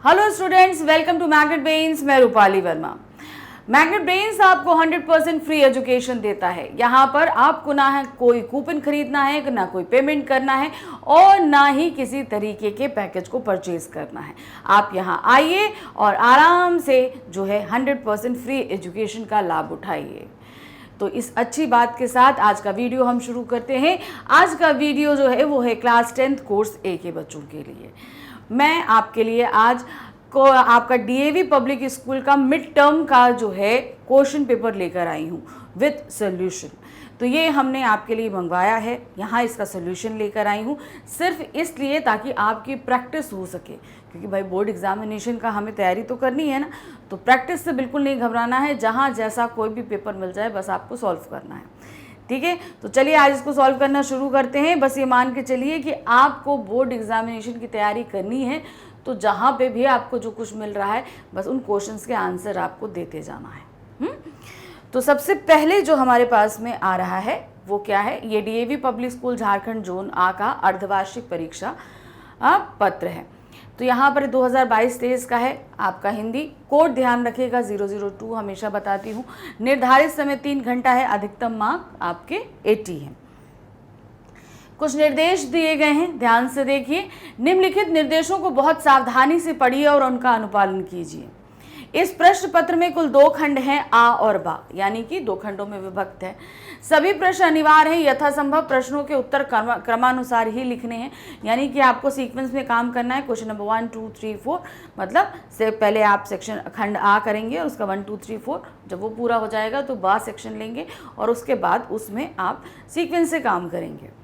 Hello students, welcome to magnet brains. मैं Rupali Verma. Magnet brains आपको 100% free education देता है। यहाँ पर आपको ना है कोई कूपन खरीदना है, ना कोई पेमेंट करना है और ना ही किसी तरीके के पैकेज को परचेज करना है। आप यहाँ आइए और आराम से जो है 100% फ्री एजुकेशन का लाभ उठाइए। तो इस अच्छी बात के साथ आज का वीडियो हम शुरू करते हैं। आज का वीडियो जो है वो है क्लास 10th कोर्स ए के बच्चों के लिए। मैं आपके लिए आज को आपका डीएवी पब्लिक स्कूल का मिड टर्म का जो है क्वेश्चन पेपर लेकर आई हूँ विद सॉल्यूशन। तो ये हमने आपके लिए मंगवाया है, यहाँ इसका सॉल्यूशन लेकर आई हूँ सिर्फ इसलिए ताकि आपकी प्रैक्टिस हो सके, क्योंकि भाई बोर्ड एग्जामिनेशन का हमें तैयारी तो करनी है ना। तो प्रैक्टिस से बिल्कुल नहीं घबराना है, जहाँ जैसा कोई भी पेपर मिल जाए बस आपको सॉल्व करना है। ठीक है, तो चलिए आज इसको सॉल्व करना शुरू करते हैं। बस ये मान के चलिए कि आपको बोर्ड एग्जामिनेशन की तैयारी करनी है, तो जहाँ पे भी आपको जो कुछ मिल रहा है बस उन क्वेश्चंस के आंसर आपको देते जाना है। तो सबसे पहले जो हमारे पास में आ रहा है वो क्या है, ये DAV public school Jharkhand zone आ का अर्धवार्षिक परीक्षा पत्र है। तो यहाँ पर 2022-23 का है आपका हिंदी। कोड ध्यान रखिएगा 002 हमेशा बताती हूँ। निर्धारित समय 3 घंटा है। अधिकतम मार्क आपके 80 हैं। कुछ निर्देश दिए गए हैं, ध्यान से देखिए। निम्नलिखित निर्देशों को बहुत सावधानी से पढ़िए और उनका अनुपालन कीजिए। इस प्रश्न पत्र में कुल 2 खंड हैं, आ और बा, यानी कि 2 खंडों में विभक्त है। सभी प्रश्न अनिवार्य हैं। यथासंभव प्रश्नों के उत्तर क्रमानुसार ही लिखने हैं, यानी कि आपको सीक्वेंस में काम करना है। क्वेश्चन नंबर 1 2 3 4 मतलब से पहले आप सेक्शन खंड आ करेंगे और उसका 1 2 3 4 जब वो पूरा हो जाएगा तो बा सेक्शन लेंगे और उसके बाद उसमें आप सीक्वेंस से काम करेंगे।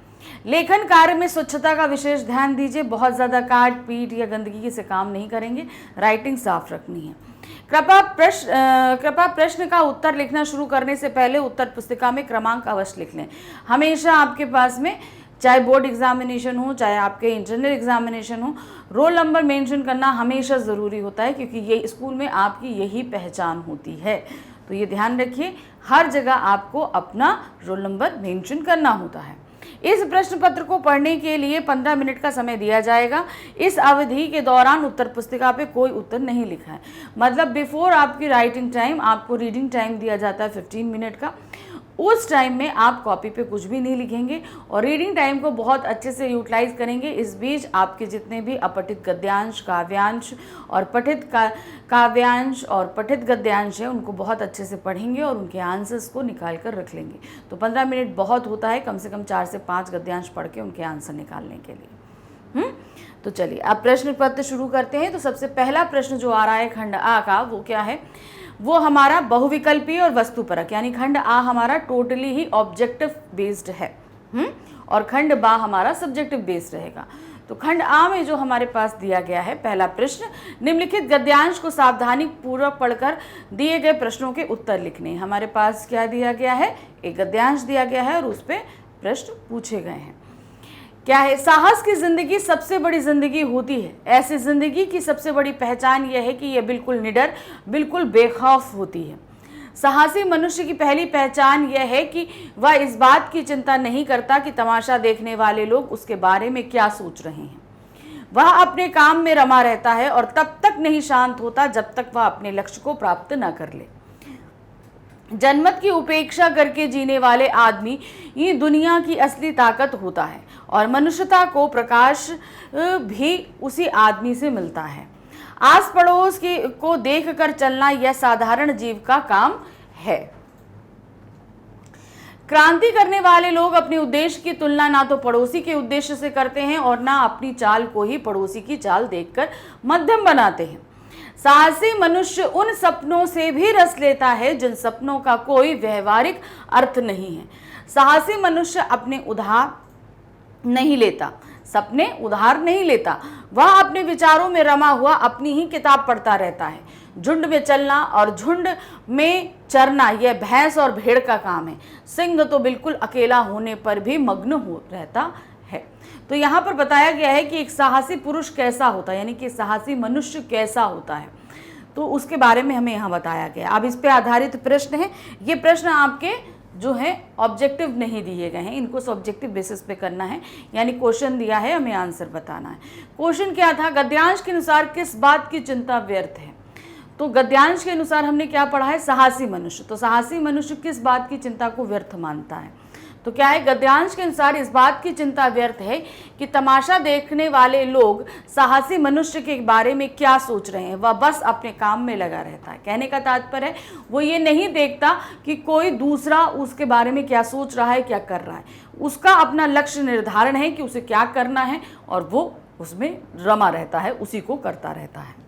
लेखन कार्य में स्वच्छता का विशेष ध्यान दीजिए। बहुत ज़्यादा काट पीट या गंदगी से काम नहीं करेंगे। राइटिंग साफ रखनी है। कृपया प्रश्न का उत्तर लिखना शुरू करने से पहले उत्तर पुस्तिका में क्रमांक अवश्य लिख लें। हमेशा आपके पास में चाहे बोर्ड एग्जामिनेशन हो चाहे आपके इंटरनल एग्जामिनेशन हो, रोल नंबर मेंशन करना हमेशा ज़रूरी होता है, क्योंकि ये स्कूल में आपकी यही पहचान होती है। तो ये ध्यान रखिए, हर जगह आपको अपना रोल नंबर मेंशन करना होता है। इस प्रश्न पत्र को पढ़ने के लिए 15 मिनट का समय दिया जाएगा। इस अवधि के दौरान उत्तर पुस्तिका पे कोई उत्तर नहीं लिखा है। मतलब बिफोर आपकी राइटिंग टाइम आपको रीडिंग टाइम दिया जाता है 15 मिनट का। उस टाइम में आप कॉपी पे कुछ भी नहीं लिखेंगे और रीडिंग टाइम को बहुत अच्छे से यूटिलाइज करेंगे। इस बीच आपके जितने भी अपठित गद्यांश, काव्यांश और पठित काव्यांश और पठित गद्यांश हैं उनको बहुत अच्छे से पढ़ेंगे और उनके आंसर्स को निकाल कर रख लेंगे। तो 15 मिनट बहुत होता है, कम से कम 4 से 5 गद्यांश पढ़ के उनके आंसर निकालने के लिए। तो चलिए अब प्रश्न पत्र शुरू करते हैं। तो सबसे पहला प्रश्न जो आ रहा है खंड आ का, वो क्या है, वो हमारा बहुविकल्पी और वस्तुपरक, यानी खंड आ हमारा टोटली ही ऑब्जेक्टिव बेस्ड है और खंड बा हमारा सब्जेक्टिव बेस्ड रहेगा। तो खंड आ में जो हमारे पास दिया गया है पहला प्रश्न, निम्नलिखित गद्यांश को सावधानी पूर्वक पढ़कर दिए गए प्रश्नों के उत्तर लिखने। हमारे पास क्या दिया गया है, एक गद्यांश दिया गया है और उस पर प्रश्न पूछे गए हैं। क्या है, साहस की जिंदगी सबसे बड़ी जिंदगी होती है। ऐसी जिंदगी की सबसे बड़ी पहचान यह है कि यह बिल्कुल निडर, बिल्कुल बेखौफ होती है। साहसी मनुष्य की पहली पहचान यह है कि वह इस बात की चिंता नहीं करता कि तमाशा देखने वाले लोग उसके बारे में क्या सोच रहे हैं। वह अपने काम में रमा रहता है और तब तक नहीं शांत होता जब तक वह अपने लक्ष्य को प्राप्त न कर ले। जनमत की उपेक्षा करके जीने वाले आदमी ये दुनिया की असली ताकत होता है और मनुष्यता को प्रकाश भी उसी आदमी से मिलता है। आस पड़ोस को देखकर चलना यह साधारण जीव का काम है। क्रांति करने वाले लोग अपने उद्देश्य की तुलना ना तो पड़ोसी के उद्देश्य से करते हैं और ना अपनी चाल को ही पड़ोसी की चाल देखकर मध्यम बनाते हैं। साहसी मनुष्य उन सपनों से भी रस लेता है जिन सपनों का कोई व्यवहारिक अर्थ नहीं है। साहसी मनुष्य अपने उधार नहीं लेता, सपने उधार नहीं लेता। वह अपने विचारों में रमा हुआ अपनी ही किताब पढ़ता रहता है। झुंड में चलना और झुंड में चरना यह भैंस और भेड़ का काम है। सिंह तो बिल्कुल अकेला होने पर भी मग्न हो रहता है। तो यहाँ पर बताया गया है कि एक साहसी पुरुष कैसा होता है, यानी कि साहसी मनुष्य कैसा होता है, तो उसके बारे में हमें यहाँ बताया गया। अब इस पे आधारित प्रश्न है। ये प्रश्न आपके जो है ऑब्जेक्टिव नहीं दिए गए हैं, इनको सब्जेक्टिव बेसिस पे करना है, यानी क्वेश्चन दिया है, हमें आंसर बताना है। क्वेश्चन क्या था, गद्यांश के अनुसार किस बात की चिंता व्यर्थ है। तो गद्यांश के अनुसार हमने क्या पढ़ा है, साहसी मनुष्य। तो साहसी मनुष्य किस बात की चिंता को व्यर्थ मानता है, तो क्या है, गद्यांश के अनुसार इस बात की चिंता व्यर्थ है कि तमाशा देखने वाले लोग साहसी मनुष्य के बारे में क्या सोच रहे हैं, वह बस अपने काम में लगा रहता है। कहने का तात्पर्य है वो ये नहीं देखता कि कोई दूसरा उसके बारे में क्या सोच रहा है, क्या कर रहा है। उसका अपना लक्ष्य निर्धारण है कि उसे क्या करना है और वो उसमें रमा रहता है, उसी को करता रहता है।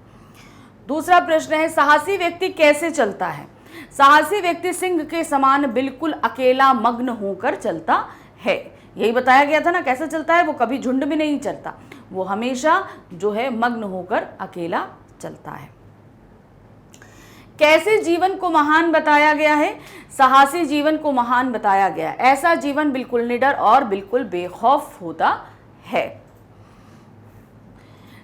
दूसरा प्रश्न है, साहसी व्यक्ति कैसे चलता है। साहसी व्यक्ति सिंह के समान बिल्कुल अकेला मग्न होकर चलता है। यही बताया गया था ना, कैसे चलता है, वो कभी झुंड में नहीं चलता, वो हमेशा जो है मग्न होकर अकेला चलता है। कैसे जीवन को महान बताया गया है, साहसी जीवन को महान बताया गया है। ऐसा जीवन बिल्कुल निडर और बिल्कुल बेखौफ होता है।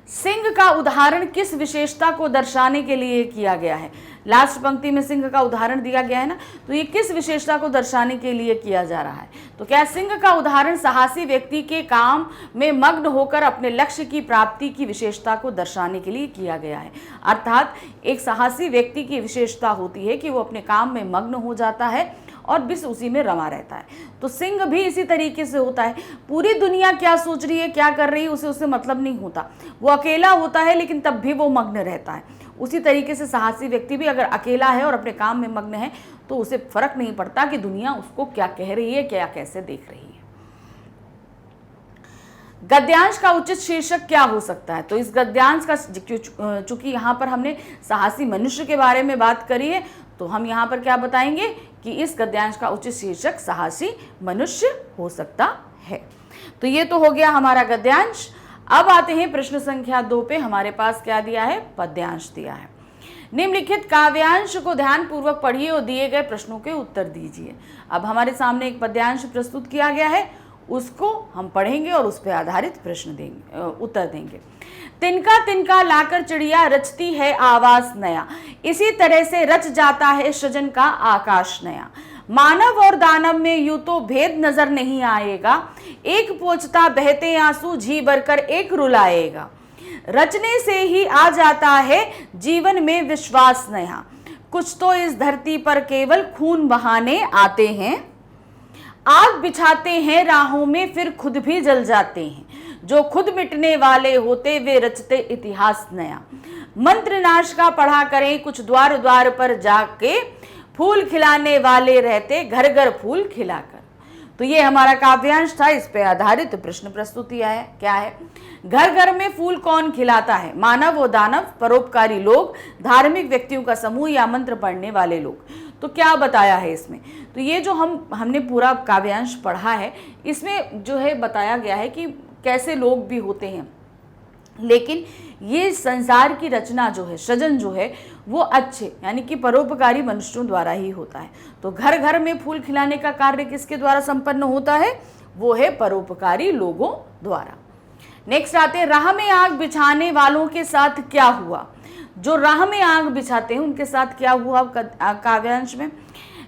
सिंह का उदाहरण किस विशेषता को दर्शाने के लिए किया गया है। लास्ट पंक्ति में सिंह का उदाहरण दिया गया है ना, तो ये किस विशेषता को दर्शाने के लिए किया जा रहा है। तो क्या सिंह का उदाहरण साहसी व्यक्ति के काम में मग्न होकर अपने लक्ष्य की प्राप्ति की विशेषता को दर्शाने के लिए किया गया है। अर्थात एक साहसी व्यक्ति की विशेषता होती है कि वो अपने काम में मग्न हो जाता है और बस उसी में रमा रहता है। तो सिंह भी इसी तरीके से होता है, पूरी दुनिया क्या सोच रही है, क्या कर रही है, उसे उससे मतलब नहीं होता। वो अकेला होता है लेकिन तब भी वो मग्न रहता है। उसी तरीके से साहसी व्यक्ति भी अगर अकेला है और अपने काम में मग्न है तो उसे फर्क नहीं पड़ता कि दुनिया उसको क्या कह रही है, क्या कैसे देख रही है। गद्यांश का उचित शीर्षक क्या हो सकता है। तो इस गद्यांश का, चूंकि यहाँ पर हमने साहसी मनुष्य के बारे में बात करी है, तो हम यहाँ पर क्या बताएंगे कि इस गद्यांश का उचित शीर्षक साहसी मनुष्य हो सकता है। तो ये तो हो गया हमारा गद्यांश। अब आते हैं प्रश्न संख्या 2 पे। हमारे पास क्या दिया है, पद्यांश दिया है। निम्नलिखित काव्यांश को ध्यान पूर्वक पढ़िए और दिए गए प्रश्नों के उत्तर दीजिए। अब हमारे सामने एक पद्यांश प्रस्तुत किया गया है, उसको हम पढ़ेंगे और उस पर आधारित प्रश्न देंगे, उत्तर देंगे। तिनका तिनका लाकर चिड़िया रचती है आवाज नया, इसी तरह से रच जाता है सृजन का आकाश नया। मानव और दानव में यूं तो भेद नजर नहीं आएगा, एक पोंछता बहते आंसू जी भरकर एक रुलाएगा। रचने से ही आ जाता है जीवन में विश्वास नया, कुछ तो इस धरती पर केवल खून बहाने आते हैं। आग बिछाते हैं राहों में फिर खुद भी जल जाते हैं, जो खुद मिटने वाले होते वे रचते इतिहास नया। मंत्र नाश का पढ़ा करें कुछ द्वार द्वार पर जाके, फूल खिलाने वाले रहते घर घर फूल खिलाकर। तो ये हमारा काव्यांश था, इस पे आधारित प्रश्न प्रस्तुति है। क्या है, घर घर में फूल कौन खिलाता है। मानव व दानव, परोपकारी लोग, धार्मिक व्यक्तियों का समूह या मंत्र पढ़ने वाले लोग। तो क्या बताया है इसमें, तो ये जो हमने पूरा काव्यांश पढ़ा है, इसमें जो है बताया गया है कि कैसे लोग भी होते हैं, लेकिन ये संसार की रचना जो है, सृजन जो है, वो अच्छे यानी कि परोपकारी मनुष्यों द्वारा ही होता है। तो घर घर में फूल खिलाने का कार्य किसके द्वारा संपन्न होता है, वो है परोपकारी लोगों द्वारा। नेक्स्ट आते हैं, राह में आग बिछाने वालों के साथ क्या हुआ। जो राह में आग बिछाते हैं उनके साथ क्या हुआ काव्यांश में,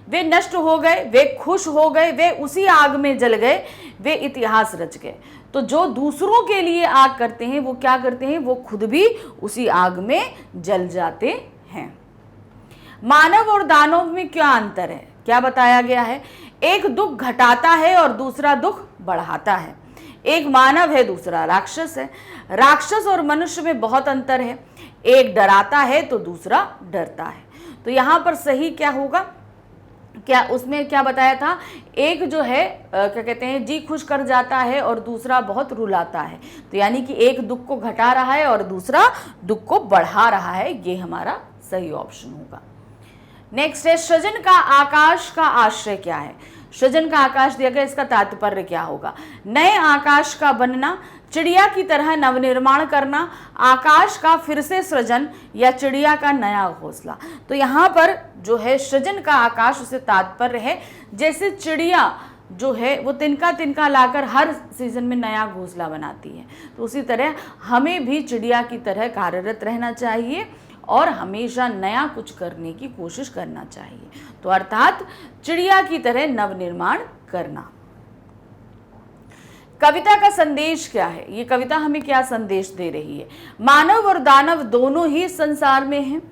वे नष्ट हो गए, वे खुश हो गए, वे उसी आग में जल गए, वे इतिहास रच गए। तो जो दूसरों के लिए आग करते हैं वो क्या करते हैं, वो खुद भी उसी आग में जल जाते हैं। मानव और दानव में क्या अंतर है, क्या बताया गया है। एक दुख घटाता है और दूसरा दुख बढ़ाता है। एक मानव है, दूसरा राक्षस है। राक्षस और मनुष्य में बहुत अंतर है, एक डराता है तो दूसरा डरता है। तो यहाँ पर सही क्या होगा, क्या उसमें क्या बताया था, एक जो है क्या कहते हैं, जी खुश कर जाता है और दूसरा बहुत रुलाता है। तो यानी कि एक दुख को घटा रहा है और दूसरा दुख को बढ़ा रहा है, ये हमारा सही ऑप्शन होगा। नेक्स्ट है, सृजन का आकाश का आश्रय क्या है। सृजन का आकाश दिया गया, इसका तात्पर्य क्या होगा। नए आकाश का बनना, चिड़िया की तरह नवनिर्माण करना, आकाश का फिर से सृजन या चिड़िया का नया घोंसला। तो यहाँ पर जो है सृजन का आकाश, उसे तात्पर्य है जैसे चिड़िया जो है वो तिनका तिनका लाकर हर सीजन में नया घोंसला बनाती है, तो उसी तरह हमें भी चिड़िया की तरह कार्यरत रहना चाहिए और हमेशा नया कुछ करने की कोशिश करना चाहिए। तो अर्थात चिड़िया की तरह नवनिर्माण करना। कविता का संदेश क्या है? ये कविता हमें क्या संदेश दे रही है? मानव और दानव दोनों ही संसार में हैं।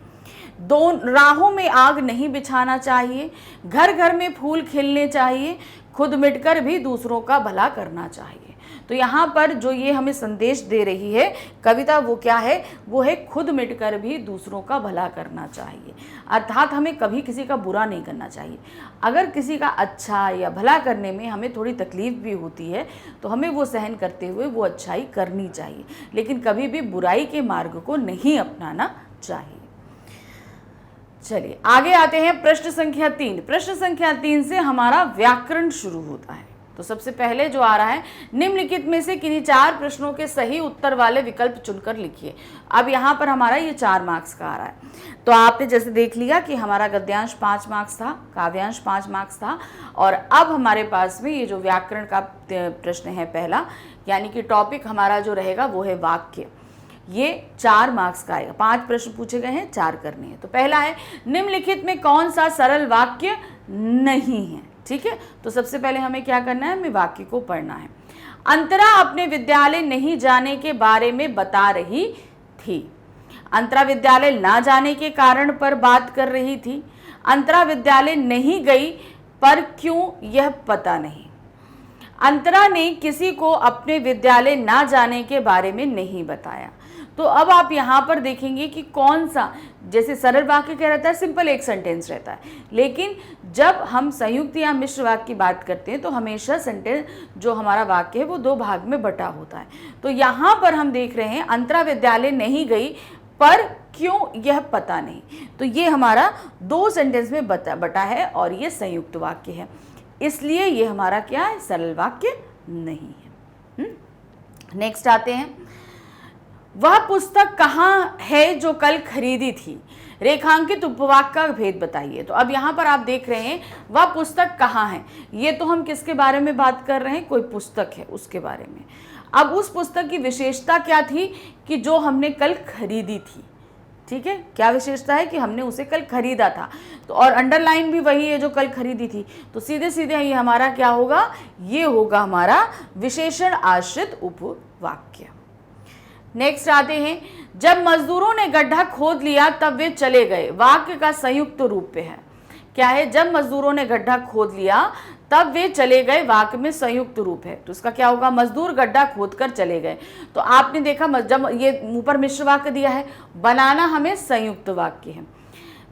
दो राहों में आग नहीं बिछाना चाहिए, घर घर में फूल खिलने चाहिए, खुद मिटकर भी दूसरों का भला करना चाहिए। तो यहाँ पर जो ये हमें संदेश दे रही है कविता, वो क्या है? वो है खुद मिटकर भी दूसरों का भला करना चाहिए। अर्थात हमें कभी किसी का बुरा नहीं करना चाहिए। अगर किसी का अच्छा या भला करने में हमें थोड़ी तकलीफ भी होती है तो हमें वो सहन करते हुए वो अच्छाई करनी चाहिए, लेकिन कभी भी बुराई के मार्ग को नहीं अपनाना चाहिए। चलिए आगे आते हैं प्रश्न संख्या 3। प्रश्न संख्या 3 से हमारा व्याकरण शुरू होता है। तो सबसे पहले जो आ रहा है, निम्नलिखित में से किन्हीं 4 प्रश्नों के सही उत्तर वाले विकल्प चुनकर लिखिए। अब यहाँ पर हमारा ये 4 मार्क्स का आ रहा है। तो आपने जैसे देख लिया कि हमारा गद्यांश 5 मार्क्स था, काव्यांश 5 मार्क्स था, और अब हमारे पास में ये जो व्याकरण का प्रश्न है पहला, यानी कि टॉपिक हमारा जो रहेगा वो है वाक्य। ये 4 मार्क्स का आएगा। 5 प्रश्न पूछे गए हैं, 4 करने हैं। तो पहला है, निम्नलिखित में कौन सा सरल वाक्य नहीं है? ठीक है, तो सबसे पहले हमें क्या करना है? हमें वाक्य को पढ़ना है। अंतरा अपने विद्यालय नहीं जाने के बारे में बता रही थी। अंतरा विद्यालय ना जाने के कारण पर बात कर रही थी। अंतरा विद्यालय नहीं गई पर क्यों, यह पता नहीं। अंतरा ने किसी को अपने विद्यालय ना जाने के बारे में नहीं बताया। तो अब आप यहाँ पर देखेंगे कि कौन सा, जैसे सरल वाक्य क्या रहता है? सिंपल एक सेंटेंस रहता है, लेकिन जब हम संयुक्त या मिश्र वाक्य की बात करते हैं तो हमेशा सेंटेंस जो हमारा वाक्य है वो 2 भाग में बटा होता है। तो यहाँ पर हम देख रहे हैं अंतरा विद्यालय नहीं गई पर क्यों, यह पता नहीं। तो ये हमारा 2 सेंटेंस में बटा है और ये संयुक्त वाक्य है, इसलिए ये हमारा क्या है? सरल वाक्य नहीं है। नेक्स्ट आते हैं, वह पुस्तक कहाँ है जो कल खरीदी थी? रेखांकित उपवाक्य का भेद बताइए। तो अब यहाँ पर आप देख रहे हैं वह पुस्तक कहाँ है, ये तो हम किसके बारे में बात कर रहे हैं? कोई पुस्तक है उसके बारे में। अब उस पुस्तक की विशेषता क्या थी कि जो हमने कल खरीदी थी। ठीक है, क्या विशेषता है? कि हमने उसे कल खरीदा था। तो और अंडरलाइन भी वही है जो कल खरीदी थी। तो सीधे सीधे ये हमारा क्या होगा? ये होगा हमारा विशेषण आश्रित उपवाक्य। नेक्स्ट आते हैं, जब मजदूरों ने गड्ढा खोद लिया तब वे चले गए। वाक्य का संयुक्त रूप पे है। क्या है? जब मजदूरों ने गड्ढा खोद लिया तब वे चले गए, वाक्य में संयुक्त रूप है। तो इसका क्या होगा? मजदूर गड्ढा खोदकर चले गए। तो आपने देखा जब ये ऊपर मिश्र वाक्य दिया है, बनाना हमें संयुक्त वाक्य है।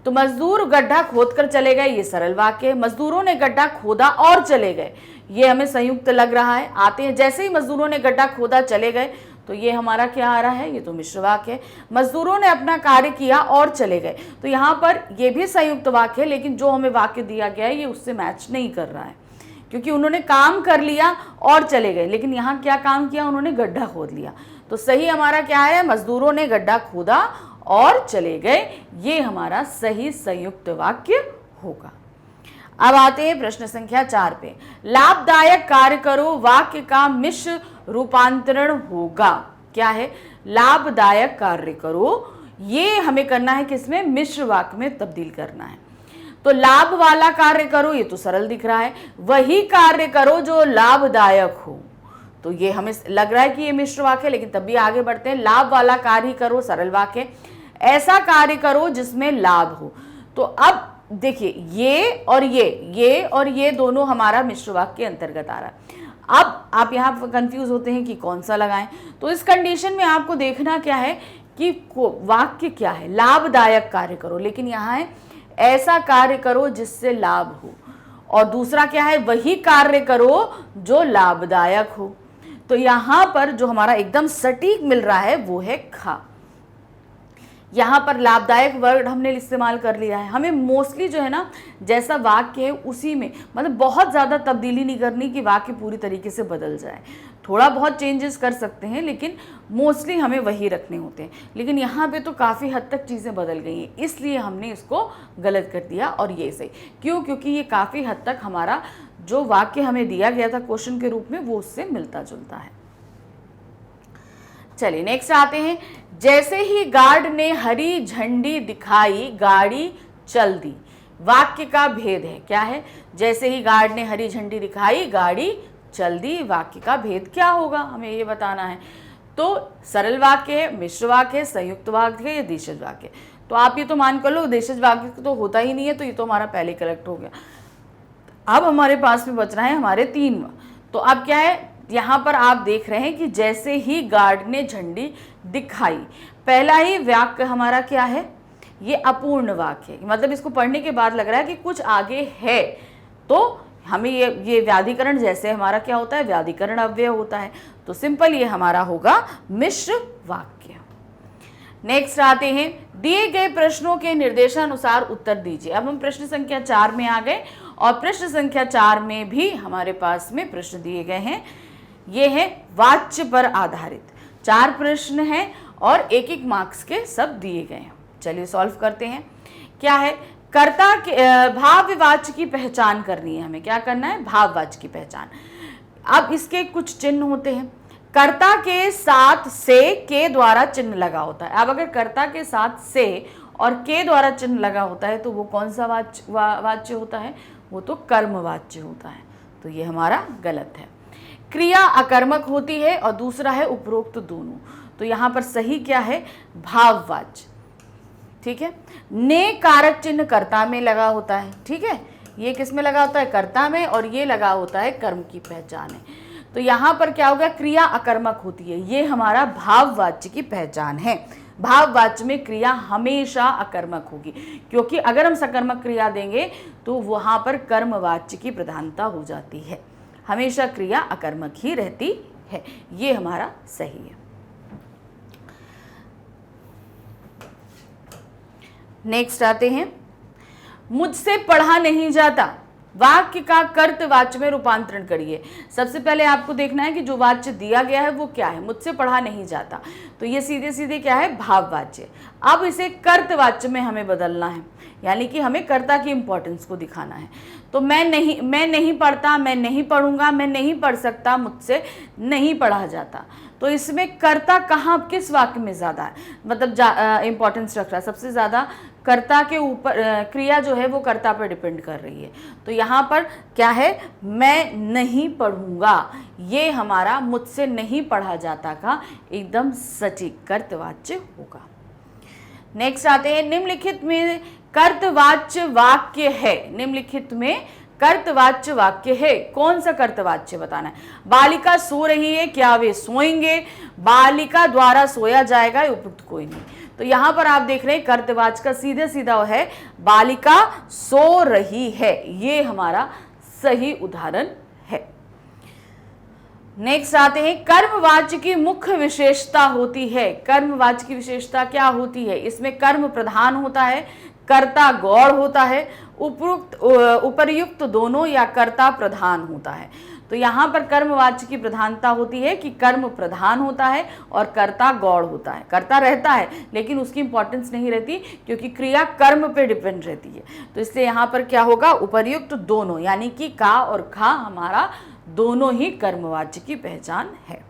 तो मजदूर गड्ढा खोदकर चले गए, ये सरल वाक्य है। मजदूरों ने गड्ढा खोदा और चले गए, ये हमें संयुक्त लग रहा है। आते हैं, जैसे ही मजदूरों ने गड्ढा खोदा चले गए, तो ये हमारा क्या आ रहा है? ये तो मिश्र वाक्य है। मजदूरों ने अपना कार्य किया और चले गए, तो यहाँ पर ये भी संयुक्त वाक्य है, लेकिन जो हमें वाक्य दिया गया है ये उससे मैच नहीं कर रहा है, क्योंकि उन्होंने काम कर लिया और चले गए, लेकिन यहाँ क्या काम किया? उन्होंने गड्ढा खोद लिया। तो सही हमारा क्या है? मजदूरों ने गड्ढा खोदा और चले गए, ये हमारा सही संयुक्त वाक्य होगा। अब आते हैं प्रश्न संख्या 4 पे। लाभदायक कार्य करो वाक्य का मिश्र रूपांतरण होगा। क्या है? लाभदायक कार्य करो, ये हमें करना है किसमें? मिश्र वाक्य में तब्दील करना है। तो लाभ वाला कार्य करो, ये तो सरल दिख रहा है। वही कार्य करो जो लाभदायक हो, तो ये हमें लग रहा है कि ये मिश्र वाक्य है, लेकिन तब भी आगे बढ़ते हैं। लाभ वाला कार्य करो, सरल वाक्य। ऐसा कार्य करो जिसमें लाभ हो। तो अब देखिए, ये और ये दोनों हमारा मिश्र वाक्य के अंतर्गत आ रहा है। अब आप यहाँ कंफ्यूज होते हैं कि कौन सा लगाएं। तो इस कंडीशन में आपको देखना क्या है कि वाक्य क्या है? लाभदायक कार्य करो, लेकिन यहाँ है ऐसा कार्य करो जिससे लाभ हो, और दूसरा क्या है? वही कार्य करो जो लाभदायक हो। तो यहाँ पर जो हमारा एकदम सटीक मिल रहा है वो है खा। यहाँ पर लाभदायक वर्ड हमने इस्तेमाल कर लिया है। हमें मोस्टली जो है ना, जैसा वाक्य है उसी में, मतलब बहुत ज़्यादा तब्दीली नहीं करनी कि वाक्य पूरी तरीके से बदल जाए। थोड़ा बहुत चेंजेस कर सकते हैं, लेकिन मोस्टली हमें वही रखने होते हैं। लेकिन यहाँ पे तो काफ़ी हद तक चीज़ें बदल गई हैं, इसलिए हमने इसको गलत कर दिया। और ये सही क्यों? क्योंकि ये काफ़ी हद तक हमारा जो वाक्य हमें दिया गया था क्वेश्चन के रूप में वो उससे मिलता जुलता है। चलिए नेक्स्ट आते हैं। जैसे ही गार्ड ने हरी झंडी दिखाई गाड़ी चल दी, वाक्य का भेद है, क्या है? जैसे ही गार्ड ने हरी झंडी दिखाई गाड़ी चल दी, वाक्य का भेद क्या होगा, हमें ये बताना है। तो सरल वाक्य है, मिश्र वाक्य है, संयुक्त वाक्य है या देशज वाक्य। तो आप ये तो मान कर लो देशज वाक्य तो होता ही नहीं है, तो ये तो हमारा पहले करेक्ट हो गया। अब हमारे पास में बच रहा है हमारे 3। तो अब क्या है, यहाँ पर आप देख रहे हैं कि जैसे ही गार्ड ने झंडी दिखाई, पहला ही वाक्य हमारा क्या है, ये अपूर्ण वाक्य है, मतलब इसको पढ़ने के बाद लग रहा है कि कुछ आगे है। तो हमें ये व्याधिकरण जैसे हमारा क्या होता है, व्याधिकरण अव्यय होता है। तो सिंपल ये हमारा होगा मिश्र वाक्य। नेक्स्ट आते हैं, दिए गए प्रश्नों के निर्देशानुसार उत्तर दीजिए। अब हम प्रश्न संख्या 4 में आ गए और प्रश्न संख्या 4 में भी हमारे पास में प्रश्न दिए गए हैं। ये है वाच्य पर आधारित 4 प्रश्न हैं और 1-1 मार्क्स के सब दिए गए हैं। चलिए सॉल्व करते हैं। क्या है, कर्ता के भाववाच्य की पहचान करनी है, हमें क्या करना है, भाववाच्य की पहचान। अब इसके कुछ चिन्ह होते हैं, कर्ता के साथ से के द्वारा चिन्ह लगा होता है। अब अगर कर्ता के साथ से और के द्वारा चिन्ह लगा होता है तो वो कौन सा वाच्य होता है, वो तो कर्मवाच्य होता है। तो ये हमारा गलत है। क्रिया अकर्मक होती है और दूसरा है उपरोक्त दोनों। तो यहाँ पर सही क्या है, भाववाच्य। ठीक है, ने कारक चिन्ह कर्ता में लगा होता है। ठीक है, ये किस में लगा होता है, कर्ता में, और ये लगा होता है कर्म की पहचान है। तो यहाँ पर क्या होगा, क्रिया अकर्मक होती है, ये हमारा भाववाच्य की पहचान है। भाववाच्य में क्रिया हमेशा अकर्मक होगी, क्योंकि अगर हम सकर्मक क्रिया देंगे तो वहां पर कर्मवाच्य की प्रधानता हो जाती है। हमेशा क्रिया अकर्मक ही रहती है, ये हमारा सही है। नेक्स्ट आते हैं, मुझसे पढ़ा नहीं जाता, वाक्य का कर्तवाच्य में रूपांतरण करिए। सबसे पहले आपको देखना है कि जो वाच्य दिया गया है वो क्या है, मुझसे पढ़ा नहीं जाता, तो ये सीधे सीधे क्या है, भाववाच्य। अब इसे कर्तवाच्य में हमें बदलना है, यानी कि हमें कर्ता की इंपॉर्टेंस को दिखाना है। तो मैं नहीं पढ़ता, मैं नहीं पढ़ूंगा, मैं नहीं पढ़ सकता, मुझसे नहीं पढ़ा जाता। तो इसमें कर्ता कहाँ, किस वाक्य में ज़्यादा है, मतलब इंपॉर्टेंस रख रहा है, सबसे ज़्यादा कर्ता के ऊपर, क्रिया जो है वो कर्ता पर डिपेंड कर रही है। तो यहाँ पर क्या है, मैं नहीं पढ़ूंगा, ये हमारा मुझसे नहीं पढ़ा जाता का एकदम सटीक कर्तवाच्य होगा। नेक्स्ट आते हैं, निम्नलिखित में कर्तवाच्य वाक्य है, निम्नलिखित में कर्तवाच्य वाक्य है, कौन सा कर्तवाच्य बताना है। बालिका सो रही है, क्या वे सोएंगे, बालिका द्वारा सोया जाएगा, उपयुक्त कोई नहीं। तो यहां पर आप देख रहे हैं कर्तवाच्य का सीधे सीधा है बालिका सो रही है, ये हमारा सही उदाहरण है। नेक्स्ट आते हैं, कर्मवाच्य की मुख्य विशेषता होती है। कर्मवाच्य की विशेषता क्या होती है, इसमें कर्म प्रधान होता है, कर्ता गौड़ होता है, उपर्युक्त दोनों या कर्ता प्रधान होता है। तो यहाँ पर कर्मवाच्य की प्रधानता होती है कि कर्म प्रधान होता है और कर्ता गौड़ होता है। कर्ता रहता है लेकिन उसकी इंपॉर्टेंस नहीं रहती, क्योंकि क्रिया कर्म पे डिपेंड रहती है। तो इसलिए यहाँ पर क्या होगा, उपर्युक्त दोनों, यानी कि का और खा हमारा दोनों ही कर्मवाच्य की पहचान है।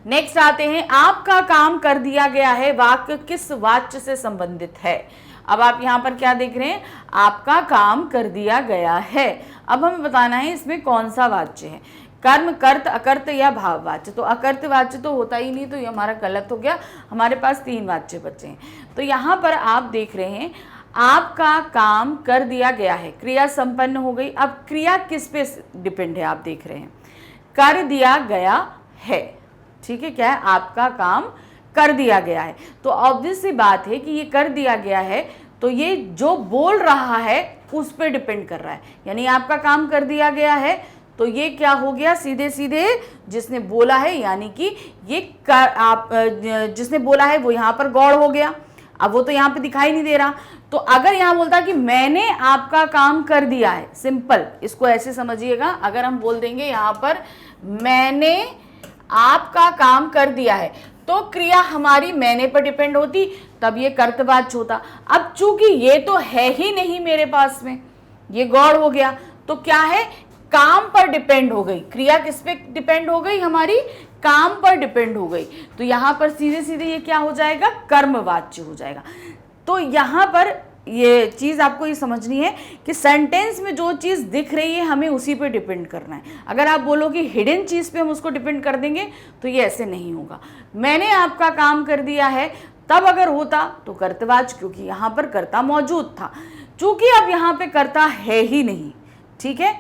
नेक्स्ट आते हैं, आपका काम कर दिया गया है, वाक्य किस वाच्य से संबंधित है। अब आप यहाँ पर क्या देख रहे हैं, आपका काम कर दिया गया है। अब हमें बताना है इसमें कौन सा वाच्य है, कर्म, कर्त, अकर्त या भाववाच्य। तो अकर्त वाच्य तो होता ही नहीं, तो ये हमारा गलत हो गया। हमारे पास 3 वाच्य बचे हैं। तो यहाँ पर आप देख रहे हैं, आपका काम कर दिया गया है, क्रिया संपन्न हो गई। अब क्रिया किस पे डिपेंड है, आप देख रहे हैं, कर दिया गया है। ठीक है, क्या है, आपका काम कर दिया गया है। तो ऑब्वियस सी बात है कि ये कर दिया गया है, तो ये जो बोल रहा है उस पर डिपेंड कर रहा है। यानी आपका काम कर दिया गया है, तो ये क्या हो गया, सीधे सीधे जिसने बोला है, यानी कि ये जिसने बोला है वो यहाँ पर गौड़ हो गया। अब वो तो यहाँ पे दिखाई नहीं दे रहा। तो अगर यहाँ बोलता कि मैंने आपका काम कर दिया है, सिंपल इसको ऐसे समझिएगा, अगर हम बोल देंगे यहाँ पर मैंने आपका काम कर दिया है, तो क्रिया हमारी मैंने पर डिपेंड होती, तब ये कर्तवाच्य होता। अब चूंकि ये तो है ही नहीं मेरे पास में, ये गौड़ हो गया, तो क्या है, काम पर डिपेंड हो गई। क्रिया किस पे डिपेंड हो गई, हमारी काम पर डिपेंड हो गई, तो यहां पर सीधे सीधे ये क्या हो जाएगा, कर्मवाच्य हो जाएगा। तो यहां पर ये चीज़ आपको ये समझनी है कि सेंटेंस में जो चीज़ दिख रही है हमें उसी पे डिपेंड करना है। अगर आप बोलो कि हिडन चीज़ पे हम उसको डिपेंड कर देंगे तो ये ऐसे नहीं होगा। मैंने आपका काम कर दिया है, तब अगर होता तो कर्तवाच्य, क्योंकि यहाँ पर कर्ता मौजूद था। चूंकि अब यहाँ पे कर्ता है ही नहीं, ठीक है,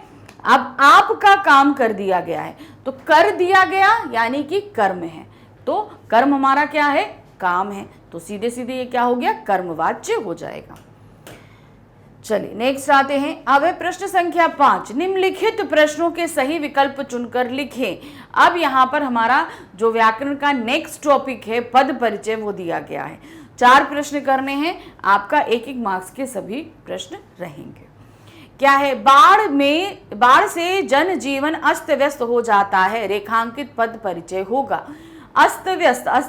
अब आपका काम कर दिया गया है, तो कर दिया गया यानी कि कर्म है, तो कर्म हमारा क्या है, काम है, तो सीधे सीधे ये क्या हो गया, कर्मवाच्य हो जाएगा। चलिए नेक्स्ट आते हैं। अब है प्रश्न संख्या 5, निम्नलिखित प्रश्नों के सही विकल्प चुनकर लिखें। अब यहाँ पर हमारा जो व्याकरण का नेक्स्ट टॉपिक है पद परिचय, वो दिया गया है। 4 प्रश्न करने हैं, आपका 1-1 मार्क्स के सभी प्रश्न रहेंगे। क्या है, बाढ़ से जनजीवन अस्त व्यस्त हो जाता है, रेखांकित पद परिचय होगा। अस्त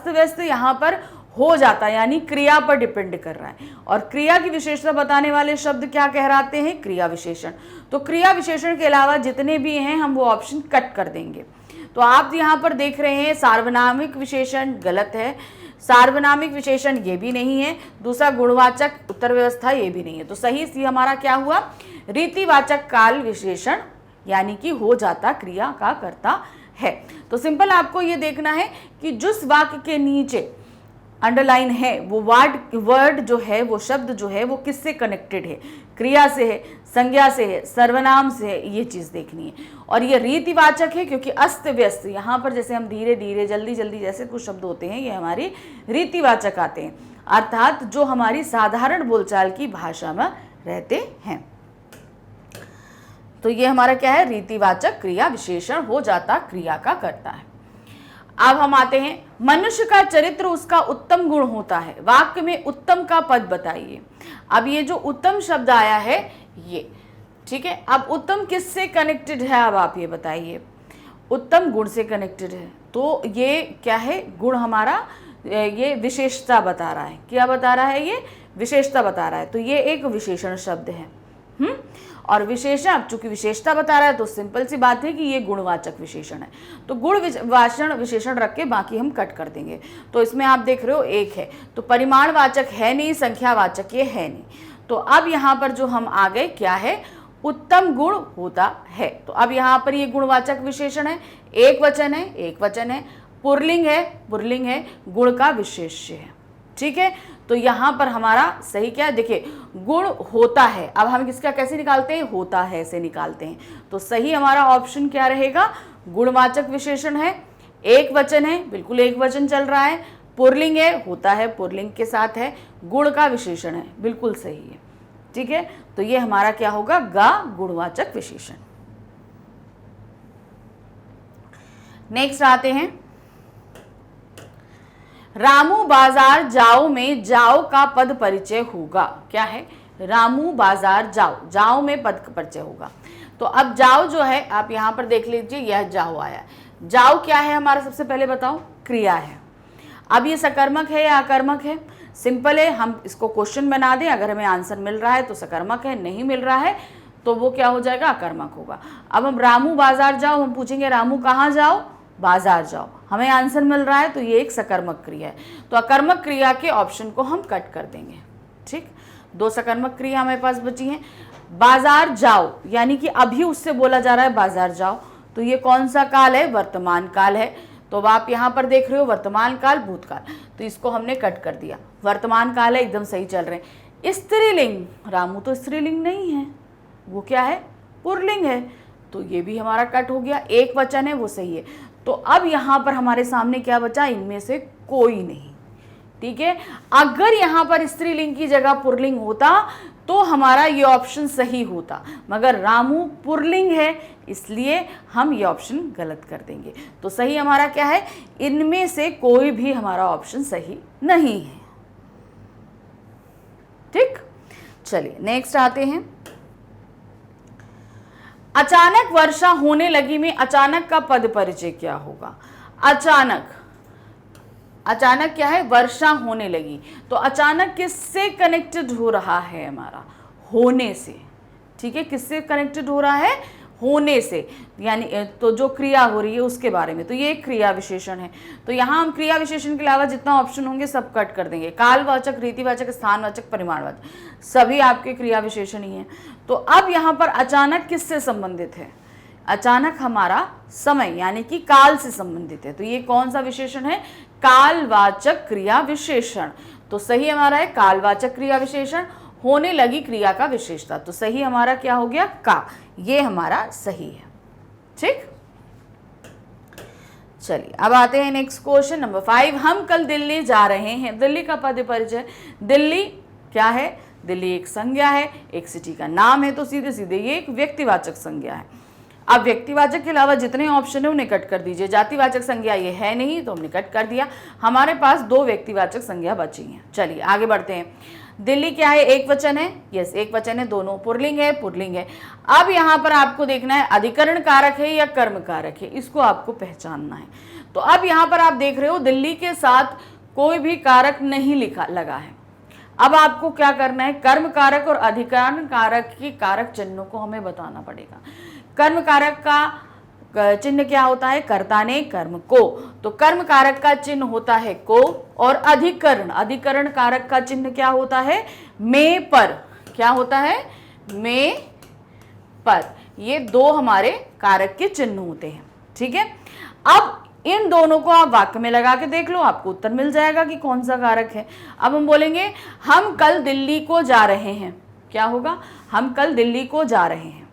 व्यस्त यहाँ पर हो जाता है यानी क्रिया पर डिपेंड कर रहा है, और क्रिया की विशेषता बताने वाले शब्द क्या कहलाते हैं, क्रिया विशेषण। तो क्रिया विशेषण के अलावा जितने भी हैं हम वो ऑप्शन कट कर देंगे। तो आप यहाँ पर देख रहे हैं सार्वनामिक विशेषण गलत है, सार्वनामिक विशेषण ये भी नहीं है, दूसरा गुणवाचक उत्तर व्यवस्था ये भी नहीं है। तो सही सी हमारा क्या हुआ, रीतिवाचक काल विशेषण यानी कि हो जाता क्रिया का कर्ता है। तो सिंपल आपको ये देखना है कि जिस वाक्य के नीचे अंडरलाइन है वो वर्ड जो है, वो शब्द जो है वो किससे कनेक्टेड है, क्रिया से है, संज्ञा से है, सर्वनाम से है, ये चीज़ देखनी है। और ये रीतिवाचक है क्योंकि अस्त व्यस्त, यहाँ पर जैसे हम धीरे धीरे जल्दी जल्दी जैसे कुछ शब्द होते हैं ये हमारी रीतिवाचक आते हैं, अर्थात जो हमारी साधारण बोलचाल की भाषा में रहते हैं। तो ये हमारा क्या है, रीतिवाचक क्रिया विशेषण हो जाता क्रिया का करता है। अब हम आते हैं, मनुष्य का चरित्र उसका उत्तम गुण होता है, वाक्य में उत्तम का पद बताइए। अब ये जो उत्तम शब्द आया है ये, ठीक है, अब उत्तम किससे कनेक्टेड है, अब आप ये बताइए। उत्तम गुण से कनेक्टेड है, तो ये क्या है, गुण हमारा ये विशेषता बता रहा है। क्या बता रहा है, ये विशेषता बता रहा है, तो ये एक विशेषण शब्द है। और विशेषण चूंकि विशेषता बता रहा है तो सिंपल सी बात है कि ये गुणवाचक विशेषण है, तो गुणवाचक विशेषण रख के बाकी हम कट कर देंगे। तो इसमें आप देख रहे हो 1 है, तो परिमाणवाचक है नहीं, संख्यावाचक ये है नहीं। तो अब यहाँ पर जो हम आ गए क्या है, उत्तम गुण होता है। तो अब यहाँ पर ये गुणवाचक विशेषण है, एक वचन है, पुल्लिंग है, गुण का विशेष्य है, ठीक है। तो यहाँ पर हमारा सही क्या है, देखिए गुण होता है, अब हम किसका कैसे निकालते हैं, होता है से निकालते हैं। तो सही हमारा ऑप्शन क्या रहेगा, गुणवाचक विशेषण है, एक वचन है, बिल्कुल एक वचन चल रहा है, पुल्लिंग है, होता है पुल्लिंग के साथ है, गुण का विशेषण है, बिल्कुल सही है, ठीक है। तो ये हमारा क्या होगा, गा गुणवाचक विशेषण। नेक्स्ट आते हैं, रामू बाजार जाओ में जाओ का पद परिचय होगा। क्या है, रामू बाजार जाओ में पद परिचय होगा। तो अब जाओ जो है आप यहाँ पर देख लीजिए, यह जाओ आया, जाओ क्या है हमारा, सबसे पहले बताओ, क्रिया है। अब ये सकर्मक है या अकर्मक है, सिंपल है, हम इसको क्वेश्चन बना दें, अगर हमें आंसर मिल रहा है तो सकर्मक है, नहीं मिल रहा है तो वो क्या हो जाएगा, अकर्मक होगा। अब हम रामू बाजार जाओ, हम पूछेंगे रामू कहाँ जाओ, बाजार जाओ, हमें आंसर मिल रहा है तो ये एक सकर्मक क्रिया है, तो अकर्मक क्रिया के ऑप्शन को हम कट कर देंगे, ठीक। 2 सकर्मक क्रिया हमारे पास बची हैं। बाजार जाओ यानी कि अभी उससे बोला जा रहा है बाजार जाओ, तो ये कौन सा काल है, वर्तमान काल है। तो अब आप यहाँ पर देख रहे हो वर्तमान काल, भूतकाल, तो इसको हमने कट कर दिया, वर्तमान काल है, एकदम सही चल रहे हैं। स्त्रीलिंग, रामू तो स्त्रीलिंग नहीं है, वो क्या है, पुल्लिंग है, तो ये भी हमारा कट हो गया, एक वचन है, वो सही है। तो अब यहाँ पर हमारे सामने क्या बचा, इनमें से कोई नहीं, ठीक है। अगर यहाँ पर स्त्रीलिंग की जगह पुल्लिंग होता तो हमारा ये ऑप्शन सही होता, मगर रामू पुल्लिंग है इसलिए हम ये ऑप्शन गलत कर देंगे। तो सही हमारा क्या है, इनमें से कोई भी हमारा ऑप्शन सही नहीं है, ठीक। चलिए नेक्स्ट आते हैं, अचानक वर्षा होने लगी में अचानक का पद परिचय क्या होगा। अचानक क्या है, वर्षा होने लगी, तो अचानक किससे कनेक्टेड हो रहा है, हमारा होने से, ठीक है, किससे कनेक्टेड हो रहा है, होने से, यानी तो जो क्रिया हो रही है उसके बारे में, तो ये एक क्रिया विशेषण है। तो यहाँ हम क्रिया विशेषण के अलावा जितना ऑप्शन होंगे सब कट कर देंगे। कालवाचक, रीतिवाचक, स्थानवाचक, परिमाणवाचक सभी आपके क्रिया विशेषण ही हैं। तो अब यहाँ पर अचानक किससे संबंधित है? अचानक हमारा समय यानी कि काल से संबंधित है। तो ये कौन सा विशेषण है? कालवाचक क्रिया विशेषण। तो सही हमारा है कालवाचक क्रिया विशेषण, होने लगी क्रिया का विशेषता। तो सही हमारा क्या हो गया? का। ये हमारा सही है। ठीक, चलिए अब आते हैं नेक्स्ट क्वेश्चन नंबर 5। हम कल दिल्ली जा रहे हैं। दिल्ली का पद परिचय। दिल्ली क्या है? दिल्ली एक संज्ञा है, एक सिटी का नाम है, तो सीधे सीधे ये एक व्यक्तिवाचक संज्ञा है। अब व्यक्तिवाचक के अलावा जितने ऑप्शन है उन्हें कट कर दीजिए। जातिवाचक संज्ञा ये है नहीं तो हमने कट कर दिया। हमारे पास 2 व्यक्तिवाचक संज्ञा बची हैं। चलिए आगे बढ़ते हैं। दिल्ली क्या है? एक वचन है। यस, एक वचन है। दोनों पुल्लिंग है, पुल्लिंग है। अब यहाँ पर आपको देखना है अधिकरण कारक है या कर्म कारक है, इसको आपको पहचानना है। तो अब यहाँ पर आप देख रहे हो दिल्ली के साथ कोई भी कारक नहीं लगा है। अब आपको क्या करना है? कर्म कारक और अधिकरण कारक की कारक चिन्हों को हमें बताना पड़ेगा। कर्म कारक का चिन्ह क्या होता है? कर्ता ने, कर्म को। तो कर्म कारक का चिन्ह होता है को, और अधिकरण कारक का चिन्ह क्या होता है? में पर। क्या होता है? में पर। ये 2 हमारे कारक के चिन्ह होते हैं। ठीक है, अब इन दोनों को आप वाक्य में लगा के देख लो, आपको उत्तर मिल जाएगा कि कौन सा कारक है। अब हम बोलेंगे हम कल दिल्ली को जा रहे हैं। क्या होगा? हम कल दिल्ली को जा रहे हैं।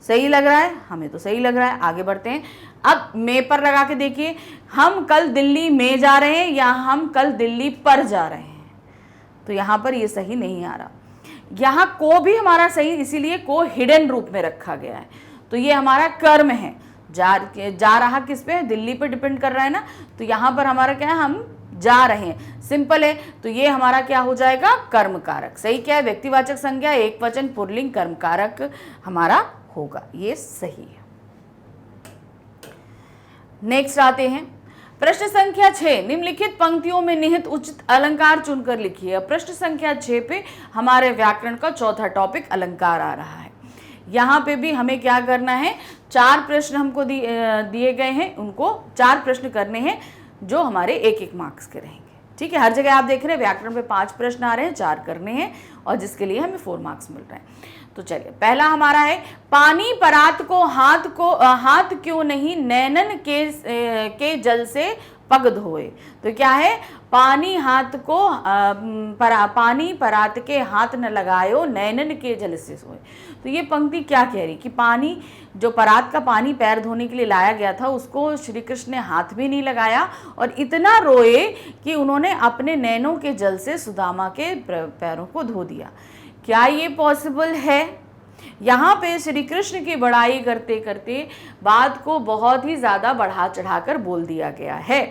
सही लग रहा है? हमें तो सही लग रहा है। आगे बढ़ते हैं। अब में पर लगा के देखिए, हम कल दिल्ली में जा रहे हैं या हम कल दिल्ली पर जा रहे हैं। तो यहाँ पर ये सही नहीं आ रहा। यहाँ को भी हमारा सही, इसीलिए को हिडन रूप में रखा गया है। तो ये हमारा कर्म है। जा रहा किस पे? दिल्ली पे डिपेंड कर रहा है ना। तो यहाँ पर हमारा क्या है? हम जा रहे हैं, सिंपल है। तो ये हमारा क्या हो जाएगा? कर्म कारक। सही क्या है? व्यक्तिवाचक संज्ञा, एक वचन, पुल्लिंग, कर्म कारक हमारा होगा। ये सही है। नेक्स्ट आते हैं प्रश्न संख्या 6। निम्नलिखित पंक्तियों में निहित उचित अलंकार चुनकर लिखिए। प्रश्न संख्या 6 पे हमारे व्याकरण का चौथा टॉपिक अलंकार आ रहा है। यहाँ पे भी हमें क्या करना है? 4 प्रश्न हमको दिए गए हैं, उनको 4 प्रश्न करने हैं जो हमारे 1-1 मार्क्स के रहेंगे। ठीक है, हर जगह आप देख रहे हैं व्याकरण पे 5 प्रश्न आ रहे हैं, 4 करने हैं, और जिसके लिए हमें 4 मार्क्स मिल रहे हैं। तो चलिए, पहला हमारा है पानी परात को हाथ क्यों नहीं नैनन के जल से पग धोए। तो क्या है? पानी परात के हाथ न लगायो नैनन के जल से सोए। तो ये पंक्ति क्या कह रही कि पानी, जो परात का पानी पैर धोने के लिए लाया गया था, उसको श्री कृष्ण ने हाथ भी नहीं लगाया और इतना रोए कि उन्होंने अपने नैनों के जल से सुदामा के पैरों को धो दिया। क्या ये पॉसिबल है? यहाँ पे श्री कृष्ण की बड़ाई करते करते बात को बहुत ही ज़्यादा बढ़ा चढ़ाकर बोल दिया गया है।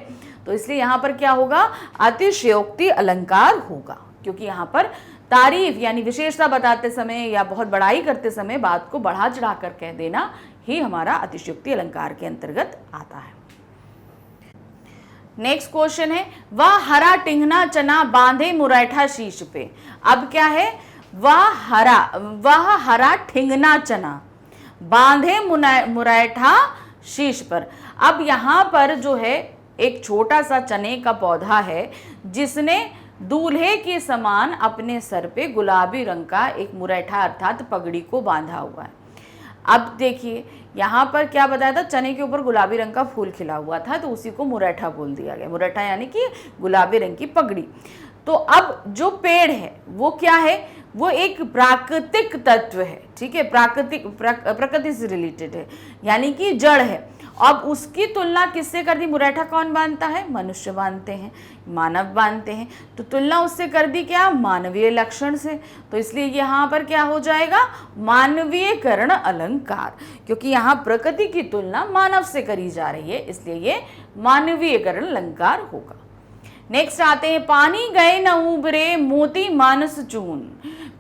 तो इसलिए यहाँ पर क्या होगा? अतिशयोक्ति अलंकार होगा, क्योंकि यहाँ पर तारीफ यानी विशेषता बताते समय या बहुत बड़ाई करते समय बात को बढ़ा चढ़ाकर कह देना ही हमारा अतिशयोक्ति अलंकार के अंतर्गत आता है। नेक्स्ट क्वेश्चन है, वह हरा टिंगना चना बांधे मुरैठा शीश पे। अब क्या है? वह हरा ठिंगना चना बांधे मुरैठा शीश पर। अब यहाँ पर जो है एक छोटा सा चने का पौधा है जिसने दूल्हे के समान अपने सर पे गुलाबी रंग का एक मुरैठा अर्थात पगड़ी को बांधा हुआ है। अब देखिए यहाँ पर क्या बताया था? चने के ऊपर गुलाबी रंग का फूल खिला हुआ था, तो उसी को मुरैठा बोल दिया गया। मुरैठा यानी कि गुलाबी रंग की पगड़ी। तो अब जो पेड़ है वो क्या है? वो एक प्राकृतिक तत्व है। ठीक है, प्रकृति से रिलेटेड है, यानी कि जड़ है। अब उसकी तुलना किससे कर दी? मुरैठा कौन बांधता है? मनुष्य बांधते हैं, मानव बांधते हैं। तो तुलना उससे कर दी क्या? मानवीय लक्षण से। तो इसलिए यहाँ पर क्या हो जाएगा? मानवीयकरण अलंकार, क्योंकि यहाँ प्रकृति की तुलना मानव से करी जा रही है, इसलिए ये मानवीयकरण अलंकार होगा। नेक्स्ट आते हैं, पानी गए न उबरे मोती मानस चून।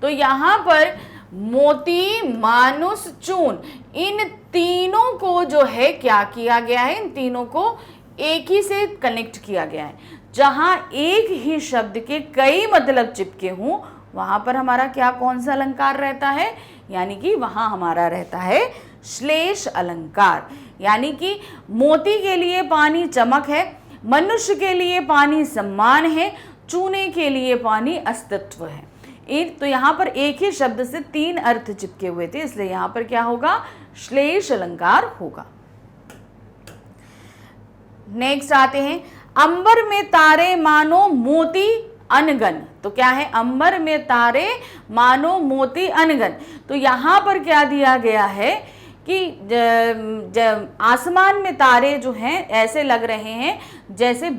तो यहाँ पर मोती मानुस चून, इन तीनों को जो है क्या किया गया है? इन तीनों को एक ही से कनेक्ट किया गया है। जहां एक ही शब्द के कई मतलब चिपके हों वहां पर हमारा क्या कौन सा अलंकार रहता है? यानी कि वहां हमारा रहता है श्लेष अलंकार। यानी कि मोती के लिए पानी चमक है, मनुष्य के लिए पानी सम्मान है, चूने के लिए पानी अस्तित्व है। तो यहाँ पर एक ही शब्द से 3 अर्थ चिपके हुए थे, इसलिए यहाँ पर क्या होगा, श्लेष अलंकार होगा। नेक्स्ट आते हैं, अंबर में तारे मानो मोती अनगन। तो क्या है, अंबर में तारे मानो मोती अनगन। तो यहाँ पर क्या दिया गया है कि आसमान में तारे जो हैं ऐसे लग रहे हैं जैसे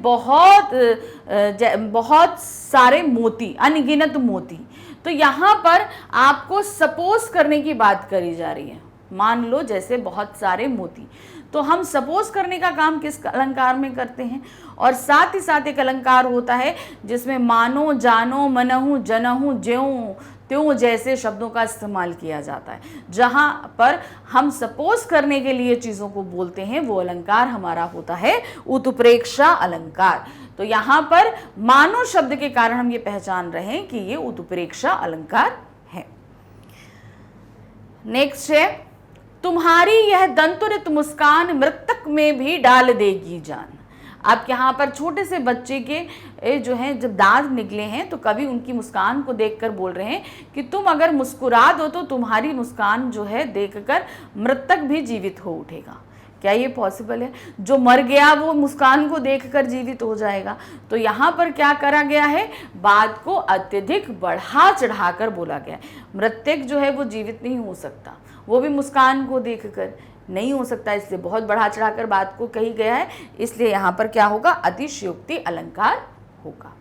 बहुत सारे मोती, अनगिनत मोती। तो यहाँ पर आपको सपोज करने की बात करी जा रही है, मान लो जैसे बहुत सारे मोती। तो हम सपोज करने का काम किस अलंकार में करते हैं, और साथ ही साथ एक अलंकार होता है जिसमें मानो, जानो, मनहु, जनहु, ज्यों त्यों जैसे शब्दों का इस्तेमाल किया जाता है। जहां पर हम सपोज करने के लिए चीज़ों को बोलते हैं वो अलंकार हमारा होता है उत्प्रेक्षा अलंकार। तो यहाँ पर मानो शब्द के कारण हम ये पहचान रहे हैं कि ये उत्प्रेक्षा अलंकार है। नेक्स्ट है, तुम्हारी यह दंतुरित मुस्कान मृतक में भी डाल देगी जान। अब यहाँ पर छोटे से बच्चे के जो हैं जब दांत निकले हैं तो कवि उनकी मुस्कान को देखकर बोल रहे हैं कि तुम अगर मुस्कुरा दो तो तुम्हारी मुस्कान जो है देखकर मृतक भी जीवित हो उठेगा। क्या ये पॉसिबल है? जो मर गया वो मुस्कान को देखकर जीवित हो जाएगा। तो यहाँ पर क्या करा गया है, बात को अत्यधिक बढ़ा चढ़ाकर बोला गया है। मृतक जो है वो जीवित नहीं हो सकता, वो भी मुस्कान को देखकर नहीं हो सकता, इसलिए बहुत बढ़ा चढ़ाकर बात को कही गया है। इसलिए यहाँ पर क्या होगा, अतिशयोक्ति अलंकार होगा।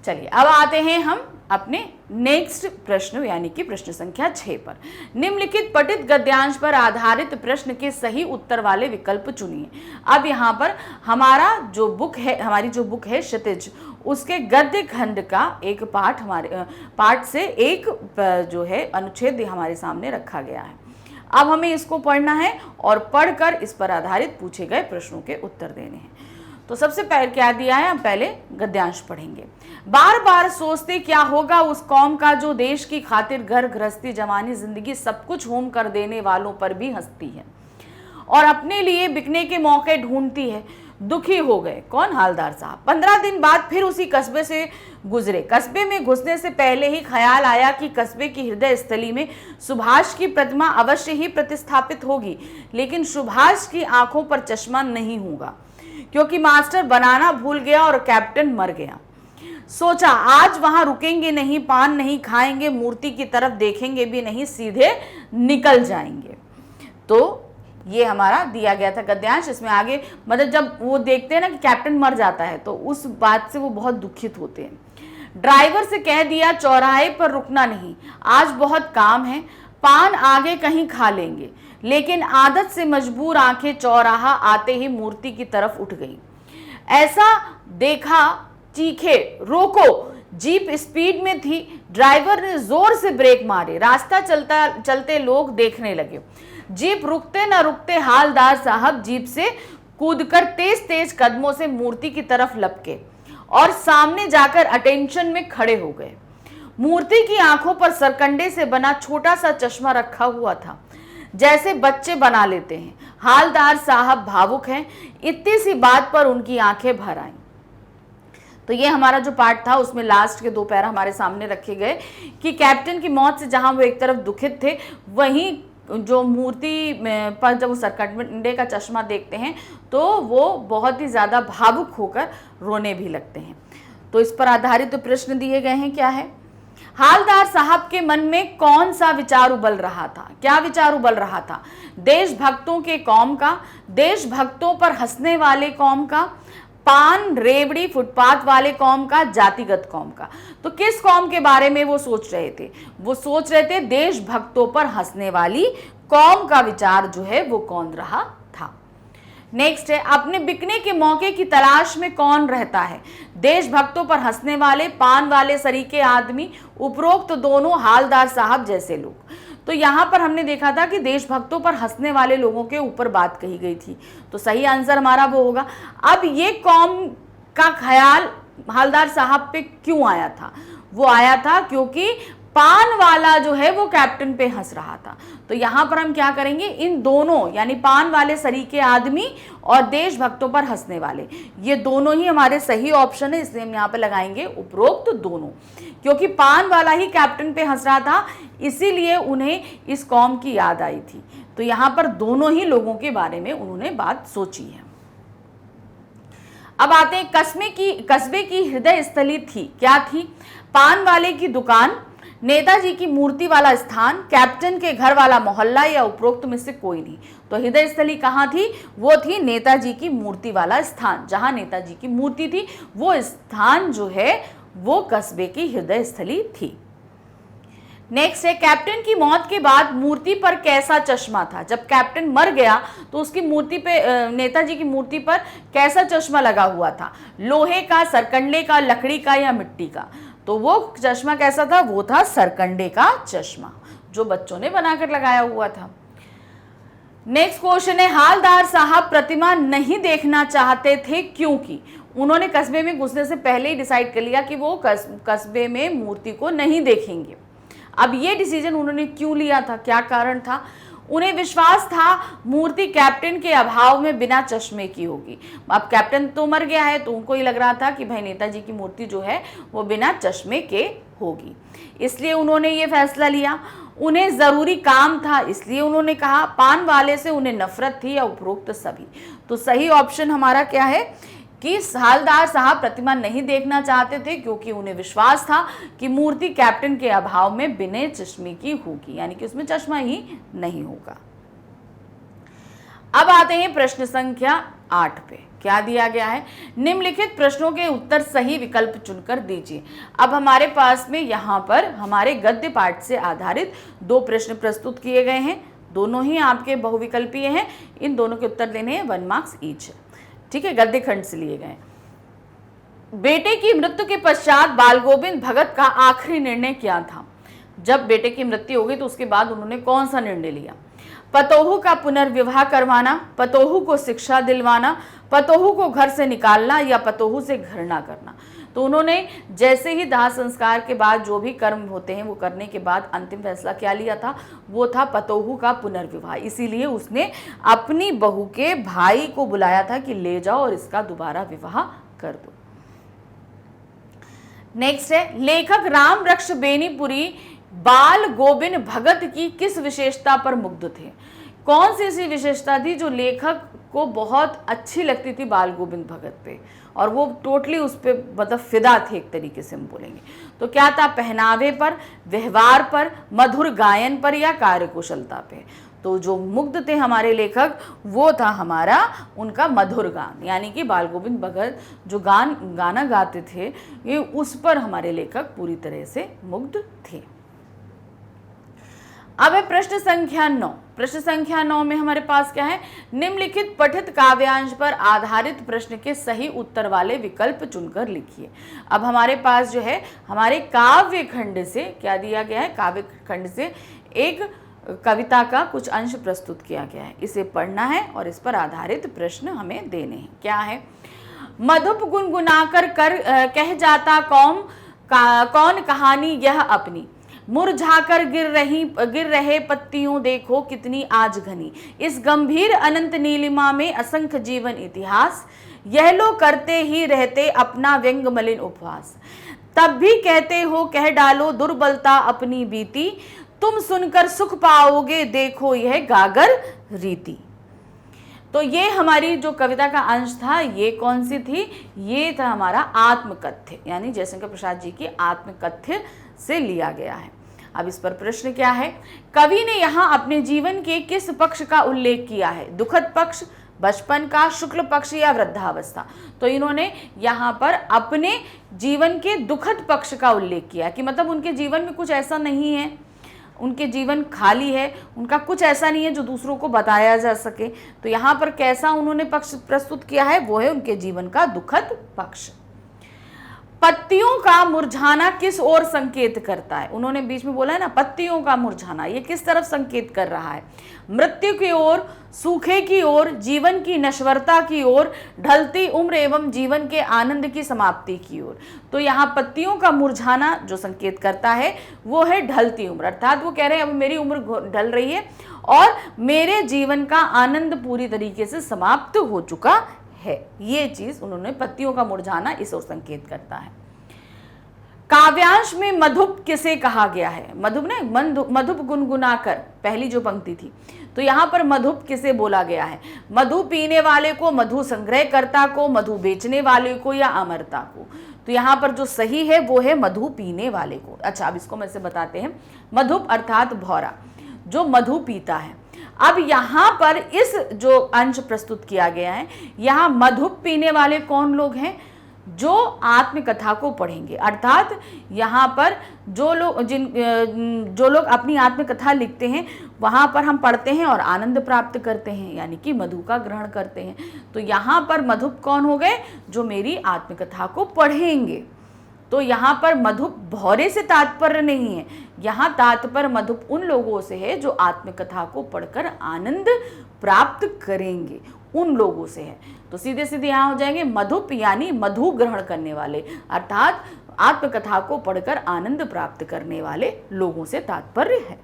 चलिए अब आते हैं हम अपने नेक्स्ट प्रश्न यानी कि प्रश्न संख्या 6 पर। निम्नलिखित पठित गद्यांश पर आधारित प्रश्न के सही उत्तर वाले विकल्प चुनिए। अब यहाँ पर हमारी जो बुक है क्षितिज, उसके गद्य खंड का एक पाठ से एक जो है अनुच्छेद हमारे सामने रखा गया है। अब हमें इसको पढ़ना है और पढ़कर इस पर आधारित पूछे गए प्रश्नों के उत्तर देने हैं। तो सबसे पहले क्या दिया है, हम पहले गद्यांश पढ़ेंगे। बार बार सोचते क्या होगा उस कौम का जो देश की खातिर घर गृहस्थी जवानी जिंदगी सब कुछ होम कर देने वालों पर भी हंसती है और अपने लिए बिकने के मौके ढूंढती है। दुखी हो गए कौन, हालदार साहब। 15 दिन बाद फिर उसी कस्बे से गुजरे। कस्बे में घुसने से पहले ही ख्याल आया कि कस्बे की हृदय स्थली में सुभाष की प्रतिमा अवश्य ही प्रतिस्थापित होगी, लेकिन सुभाष की आंखों पर चश्मा नहीं होगा क्योंकि मास्टर बनाना भूल गया और कैप्टन मर गया। सोचा आज वहां रुकेंगे नहीं, पान नहीं खाएंगे, मूर्ति की तरफ देखेंगे भी नहीं, सीधे निकल जाएंगे। तो ये हमारा दिया गया था गद्यांश। इसमें आगे मतलब जब वो देखते हैं ना कि कैप्टन मर जाता है तो उस बात से वो बहुत दुखित होते हैं। ड्राइवर से कह दिया चौराहे पर रुकना नहीं, आज बहुत काम है, पान आगे कहीं खा लेंगे, लेकिन आदत से मजबूर आंखें चौराहा आते ही मूर्ति की तरफ उठ गई। ऐसा देखा चीखे रोको, जीप स्पीड में थी, ड्राइवर ने जोर से ब्रेक मारे, रास्ता चलते लोग देखने लगे। जीप रुकते न रुकते हालदार साहब जीप से कूदकर तेज तेज कदमों से मूर्ति की तरफ लपके और सामने जाकर अटेंशन में खड़े हो गए। मूर्ति की आंखों पर सरकंडे से बना छोटा सा चश्मा रखा हुआ था, जैसे बच्चे बना लेते हैं। हालदार साहब भावुक हैं, इतनी सी बात पर उनकी आंखें भर आईं। तो ये हमारा जो पार्ट था उसमें लास्ट के 2 पैरा हमारे सामने रखे गए कि कैप्टन की मौत से जहां वो एक तरफ दुखित थे, वहीं जो मूर्ति पर जब वो सरकंडे का चश्मा देखते हैं तो वो बहुत ही ज़्यादा भावुक होकर रोने भी लगते हैं। तो इस पर आधारित तो प्रश्न दिए गए हैं। क्या है, हालदार साहब के मन में कौन सा विचार उबल रहा था? क्या विचार उबल रहा था? देशभक्तों के कौम का, देशभक्तों पर हंसने वाले कौम का, पान रेवड़ी फुटपाथ वाले कौम का, जातिगत कौम का। तो किस कौम के बारे में वो सोच रहे थे? वो सोच रहे थे देशभक्तों पर हंसने वाली कौम का विचार जो है वो कौन रहा था। नेक्स्ट है, अपने बिकने के मौके की तलाश में कौन रहता है? देशभक्तों पर हंसने वाले, पान वाले सरीके आदमी, उपरोक्त दोनों हालदार साहब जैसे लोग। तो यहाँ पर हमने देखा था कि देशभक्तों पर हंसने वाले लोगों के ऊपर बात कही गई थी, तो सही आंसर हमारा वो होगा। अब ये कौम का ख्याल हालदार साहब पे क्यों आया था? वो आया था क्योंकि पान वाला जो है वो कैप्टन पे हंस रहा था। तो यहां पर हम क्या करेंगे, इन दोनों यानी पान वाले सरीके आदमी और देशभक्तों पर हंसने वाले, ये दोनों ही हमारे सही ऑप्शन है, इसलिए हम यहां पे लगाएंगे उपरोक्त दोनों। क्योंकि पान वाला ही कैप्टन पे हंस रहा था, इसीलिए उन्हें इस कौम की याद आई थी। तो यहां पर दोनों ही लोगों के बारे में उन्होंने बात सोची है। अब आते हैं कस्बे की हृदय स्थली थी, क्या थी? पान वाले की दुकान, नेताजी की मूर्ति वाला स्थान, कैप्टन के घर वाला मोहल्ला, या उपरोक्त में से कोई नहीं। तो हृदय स्थली कहाँ थी? वो थी नेताजी की मूर्ति वाला स्थान। जहां नेताजी की मूर्ति थी वो स्थान जो है वो कस्बे की हृदय स्थली थी। नेक्स्ट है, कैप्टन की मौत के बाद मूर्ति पर कैसा चश्मा था? जब कैप्टन मर गया तो उसकी मूर्ति पे, नेताजी की मूर्ति पर कैसा चश्मा लगा हुआ था? लोहे का, सरकंडे का, लकड़ी का या मिट्टी का? तो वो चश्मा कैसा था? वो था सरकंडे का चश्मा, जो बच्चों ने बनाकर लगाया हुआ था। नेक्स्ट क्वेश्चन है, हालदार साहब प्रतिमा नहीं देखना चाहते थे क्योंकि? उन्होंने कस्बे में घुसने से पहले ही डिसाइड कर लिया कि वो कस्बे में मूर्ति को नहीं देखेंगे। अब ये डिसीजन उन्होंने क्यों लिया था, क्या कारण था? उन्हें विश्वास था मूर्ति कैप्टन के अभाव में बिना चश्मे की होगी। अब कैप्टन तो मर गया है तो उनको ये लग रहा था कि भाई नेताजी की मूर्ति जो है वो बिना चश्मे के होगी, इसलिए उन्होंने ये फैसला लिया। उन्हें जरूरी काम था, इसलिए उन्होंने कहा। पान वाले से उन्हें नफरत थी, या उपरोक्त सभी? तो सही ऑप्शन हमारा क्या है कि हालदार साहब प्रतिमा नहीं देखना चाहते थे क्योंकि उन्हें विश्वास था कि मूर्ति कैप्टन के अभाव में बिना चश्मे की होगी, यानी कि उसमें चश्मा ही नहीं होगा। अब आते हैं प्रश्न संख्या 8 पे। क्या दिया गया है? निम्नलिखित प्रश्नों के उत्तर सही विकल्प चुनकर दीजिए। अब हमारे पास में यहाँ पर हमारे गद्य पाठ से आधारित 2 प्रश्न प्रस्तुत किए गए हैं, दोनों ही आपके बहुविकल्पीय हैं। इन दोनों के उत्तर देने हैं, 1 मार्क्स ईच, ठीक है, गद्य खंड से लिए गए। बेटे की मृत्यु के पश्चात बाल गोविंद भगत का आखिरी निर्णय क्या था? जब बेटे की मृत्यु हो गई तो उसके बाद उन्होंने कौन सा निर्णय लिया? पतोहू का पुनर्विवाह करवाना, पतोहू को शिक्षा दिलवाना, पतोहू को घर से निकालना, या पतोहू से घृणा करना? तो उन्होंने जैसे ही दाह संस्कार के बाद जो भी कर्म होते हैं वो करने के बाद अंतिम फैसला क्या लिया था? वो था पतोहू का पुनर्विवाह। इसीलिए उसने अपनी बहू के भाई को बुलाया था कि ले जाओ और इसका दोबारा विवाह कर दो। नेक्स्ट है, लेखक राम रक्ष बेनीपुरी बाल गोविंद भगत की किस विशेषता पर मुग्ध थे? कौन सी ऐसी विशेषता थी जो लेखक को बहुत अच्छी लगती थी बाल गोविंद भगत पे, और वो टोटली उस पर मतलब फिदा थे, एक तरीके से हम बोलेंगे तो? क्या था? पहनावे पर, व्यवहार पर, मधुर गायन पर, या कार्यकुशलता पे? तो जो मुग्ध थे हमारे लेखक वो था हमारा उनका मधुर गान, यानी कि बाल गोविंद भगत जो गाना गाते थे ये उस पर हमारे लेखक पूरी तरह से मुग्ध थे। अब है प्रश्न संख्या 9। प्रश्न संख्या 9 में हमारे पास क्या है? निम्नलिखित पठित काव्यांश पर आधारित प्रश्न के सही उत्तर वाले विकल्प चुनकर लिखिए। अब हमारे पास जो है हमारे काव्य खंड से क्या दिया गया है? काव्य खंड से एक कविता का कुछ अंश प्रस्तुत किया गया है, इसे पढ़ना है और इस पर आधारित प्रश्न हमें देने हैं। क्या है? मधुप गुनगुनाकर कह जाता कौन कहानी यह अपनी, मुरझाकर गिर रहे पत्तियों देखो कितनी आज घनी, इस गंभीर अनंत नीलिमा में असंख्य जीवन इतिहास, यह लो करते ही रहते अपना व्यंग मलिन उपवास, तब भी कहते हो कह डालो दुर्बलता अपनी बीती, तुम सुनकर सुख पाओगे देखो यह गागर रीति। तो ये हमारी जो कविता का अंश था ये कौन सी थी? ये था हमारा आत्मकथ्य, यानी जयशंकर प्रसाद जी की आत्मकथ्य से लिया गया है। अब इस पर प्रश्न क्या है? कवि ने यहाँ अपने जीवन के किस पक्ष का उल्लेख किया है? दुखद पक्ष, बचपन का, शुक्ल पक्ष या वृद्धावस्था? तो इन्होंने यहाँ पर अपने जीवन के दुखद पक्ष का उल्लेख किया कि मतलब उनके जीवन में कुछ ऐसा नहीं है, उनके जीवन खाली है, उनका कुछ ऐसा नहीं है जो दूसरों को बताया जा सके। तो यहाँ पर कैसा उन्होंने पक्ष प्रस्तुत किया है? वो है उनके जीवन का दुखद पक्ष। पत्तियों का मुरझाना किस ओर संकेत करता है? उन्होंने बीच में बोला है ना, पत्तियों का मुरझाना, ये किस तरफ संकेत कर रहा है? मृत्यु की ओर, सूखे की ओर, जीवन की नश्वरता की ओर, ढलती उम्र एवं जीवन के आनंद की समाप्ति की ओर। तो यहाँ पत्तियों का मुरझाना जो संकेत करता है वो है ढलती उम्र, अर्थात वो कह रहे हैं अब मेरी उम्र ढल रही है और मेरे जीवन का आनंद पूरी तरीके से समाप्त हो चुका है। ये चीज उन्होंने, पत्तियों का मुरझाना इस ओर संकेत करता है। काव्यांश में मधुप किसे कहा गया है? मधुप ने मधुप गुनगुनाकर, पहली जो पंक्ति थी, तो यहां पर मधुप किसे बोला गया है? मधु पीने वाले को, मधु संग्रहकर्ता को, मधु बेचने वाले को या अमरता को? तो यहां पर जो सही है वो है मधु पीने वाले को। अच्छा, अब इसको मैं से बताते हैं। मधुप अर्थात भौरा, जो मधु पीता है। अब यहां पर इस जो अंश प्रस्तुत किया गया है, यहां मधुप पीने वाले कौन लोग हैं? जो आत्मकथा को पढ़ेंगे, अर्थात यहाँ पर जो लोग अपनी आत्मकथा लिखते हैं वहाँ पर हम पढ़ते हैं और आनंद प्राप्त करते हैं, यानी कि मधु का ग्रहण करते हैं। तो यहाँ पर मधुप कौन हो गए? जो मेरी आत्मकथा को पढ़ेंगे। तो यहाँ पर मधुप भौरे से तात्पर्य नहीं है, यहाँ तात्पर्य मधुप उन लोगों से है जो आत्मकथा को पढ़कर आनंद प्राप्त करेंगे, उन लोगों से है। तो सीधे सीधे यहाँ हो जाएंगे मधुप यानी मधु ग्रहण करने वाले, अर्थात आत्मकथा को पढ़कर आनंद प्राप्त करने वाले लोगों से तात्पर्य है।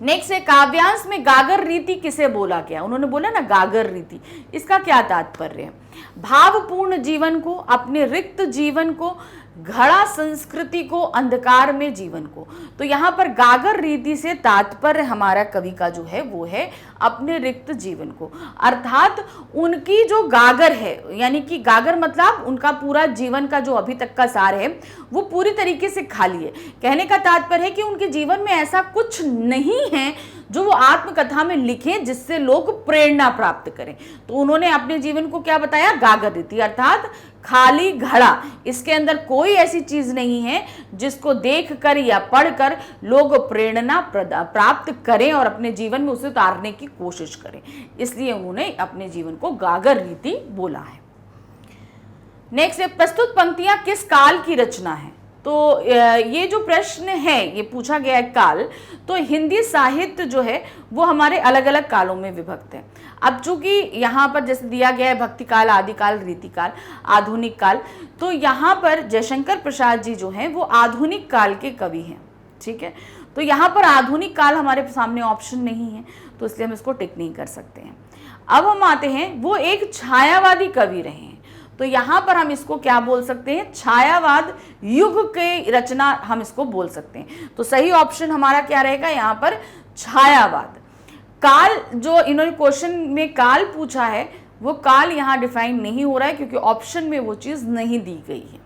नेक्स्ट है, काव्यांश में गागर रीति किसे बोला गया? उन्होंने बोला ना गागर रीति, इसका क्या तात्पर्य है? भावपूर्ण जीवन को, अपने रिक्त जीवन को, घड़ा संस्कृति को, अंधकार में जीवन को। तो यहाँ पर गागर रीति से तात्पर्य हमारा कवि का जो है वो है अपने रिक्त जीवन को, अर्थात उनकी जो गागर है, यानी कि गागर मतलब उनका पूरा जीवन का जो अभी तक का सार है वो पूरी तरीके से खाली है। कहने का तात्पर्य है कि उनके जीवन में ऐसा कुछ नहीं है जो वो आत्मकथा में लिखें जिससे लोग प्रेरणा प्राप्त करें। तो उन्होंने अपने जीवन को क्या बताया? गागर रीति, अर्थात खाली घड़ा, इसके अंदर कोई ऐसी चीज नहीं है जिसको देखकर या पढ़कर लोग प्रेरणा प्राप्त करें और अपने जीवन में उसे उतारने की कोशिश करें, इसलिए उन्होंने अपने जीवन को गागर रीति बोला है। नेक्स्ट है, प्रस्तुत पंक्तियां किस काल की रचना है? तो ये जो प्रश्न है ये पूछा गया है काल, तो हिंदी साहित्य जो है वो हमारे अलग अलग कालों में विभक्त है। अब चूंकि यहाँ पर जैसे दिया गया है भक्ति काल, आदिकाल, रीतिकाल, आधुनिक काल, तो यहाँ पर जयशंकर प्रसाद जी जो हैं वो आधुनिक काल के कवि हैं, ठीक है। तो यहाँ पर आधुनिक काल हमारे सामने ऑप्शन नहीं है, तो इसलिए हम इसको टिक नहीं कर सकते हैं। अब हम आते हैं, वो एक छायावादी कवि रहे हैं, तो यहाँ पर हम इसको क्या बोल सकते हैं? छायावाद युग के रचना हम इसको बोल सकते हैं। तो सही ऑप्शन हमारा क्या रहेगा यहाँ पर? छायावाद। काल, जो इन्होंने क्वेश्चन में काल पूछा है वो काल यहाँ डिफाइन नहीं हो रहा है क्योंकि ऑप्शन में वो चीज नहीं दी गई है,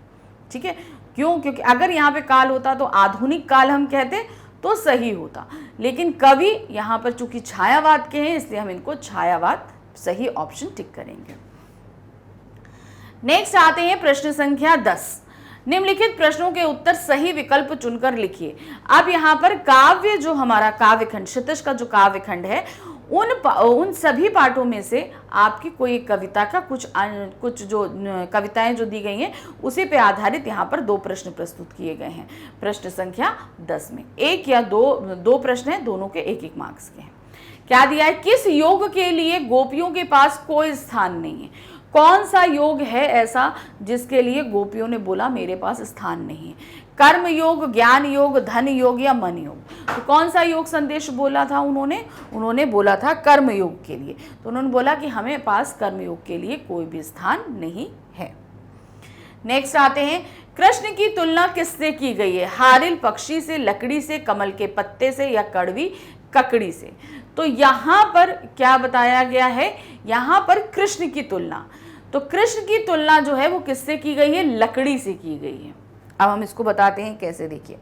ठीक है। क्यों? क्योंकि अगर यहाँ पे काल होता तो आधुनिक काल हम कहते तो सही होता, लेकिन कवि यहाँ पर चूंकि छायावाद के हैं इसलिए हम इनको छायावाद सही ऑप्शन टिक करेंगे। नेक्स्ट आते हैं प्रश्न संख्या 10। निम्नलिखित प्रश्नों के उत्तर सही विकल्प चुनकर लिखिए। अब यहाँ पर काव्य, जो हमारा काव्यखंड, क्षितिज का जो काव्यखंड है, उन सभी पाठों में से आपकी कोई कविता का कुछ जो कविताएं जो दी गई हैं उसी पे आधारित यहाँ पर 2 प्रश्न प्रस्तुत किए गए हैं। प्रश्न संख्या 10 में 1 या 2 प्रश्न हैं, दोनों के 1-1 मार्क्स के हैं। क्या दिया है? किस योग के लिए गोपियों के पास कोई स्थान नहीं है? कौन सा योग है ऐसा जिसके लिए गोपियों ने बोला मेरे पास स्थान नहीं है? कर्म योग, ज्ञान योग, धन योग या मन योग? तो कौन सा योग संदेश बोला था उन्होंने बोला था कर्म योग के लिए। तो उन्होंने बोला कि हमें पास कर्म योग के लिए कोई भी स्थान नहीं है। नेक्स्ट आते हैं, कृष्ण की तुलना किससे की गई है? हारिल पक्षी से, लकड़ी से, कमल के पत्ते से या कड़वी ककड़ी से? तो यहाँ पर क्या बताया गया है? यहाँ पर कृष्ण की तुलना, तो कृष्ण की तुलना जो है वो किससे की गई है? लकड़ी से की गई है। अब हम इसको बताते हैं कैसे, देखिए।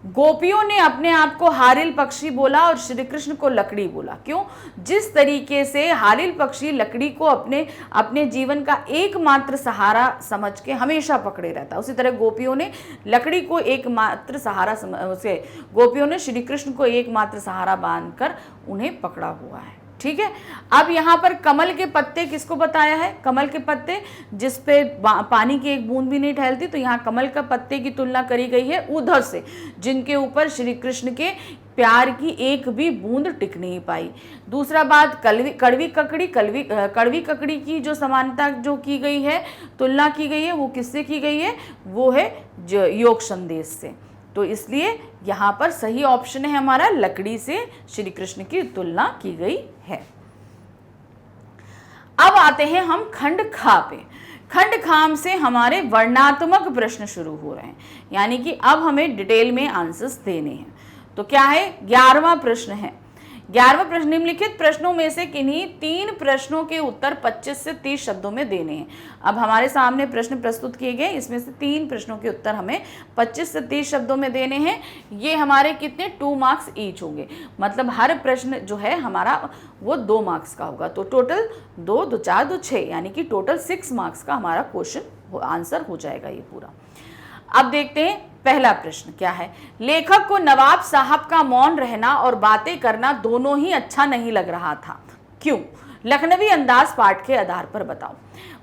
गोपियों ने अपने आप को हारिल पक्षी बोला और श्री कृष्ण को लकड़ी बोला। क्यों? जिस तरीके से हारिल पक्षी लकड़ी को अपने जीवन का एकमात्र सहारा समझ के हमेशा पकड़े रहता, उसी तरह गोपियों ने लकड़ी को एकमात्र सहारा गोपियों ने श्री कृष्ण को एकमात्र सहारा बांधकर उन्हें पकड़ा हुआ है, ठीक है। अब यहाँ पर कमल के पत्ते किसको बताया है? कमल के पत्ते जिस पे पानी की एक बूंद भी नहीं ठहरती, तो यहाँ कमल का पत्ते की तुलना करी गई है उधर से जिनके ऊपर श्री कृष्ण के प्यार की एक भी बूंद टिक नहीं पाई। दूसरा बात, कड़वी ककड़ी की जो समानता जो की गई है, तुलना की गई है, वो किससे की गई है? वो है योग संदेश से। तो इसलिए यहाँ पर सही ऑप्शन है हमारा, लकड़ी से श्री कृष्ण की तुलना की गई है। अब आते हैं हम खंड खा पे। खंड खाम से हमारे वर्णात्मक प्रश्न शुरू हो रहे हैं, यानी कि अब हमें डिटेल में आंसर्स देने हैं। तो क्या है? 11वां प्रश्न है। 11वां प्रश्न, निम्नलिखित प्रश्नों में से किन्हीं 3 प्रश्नों के उत्तर 25 से 30 शब्दों में देने हैं। अब हमारे सामने प्रश्न प्रस्तुत किए गए, इसमें से 3 प्रश्नों के उत्तर हमें 25 से 30 शब्दों में देने हैं। ये हमारे कितने 2 मार्क्स ईच होंगे, मतलब हर प्रश्न जो है हमारा वो 2 मार्क्स का होगा। तो टोटल 2 2 4 2 6, यानी कि टोटल 6 मार्क्स का हमारा क्वेश्चन आंसर हो जाएगा ये पूरा। अब देखते हैं पहला प्रश्न क्या है। लेखक को नवाब साहब का मौन रहना और बातें करना दोनों ही अच्छा नहीं लग रहा था, क्यों? लखनवी अंदाज पाठ के आधार पर बताओ।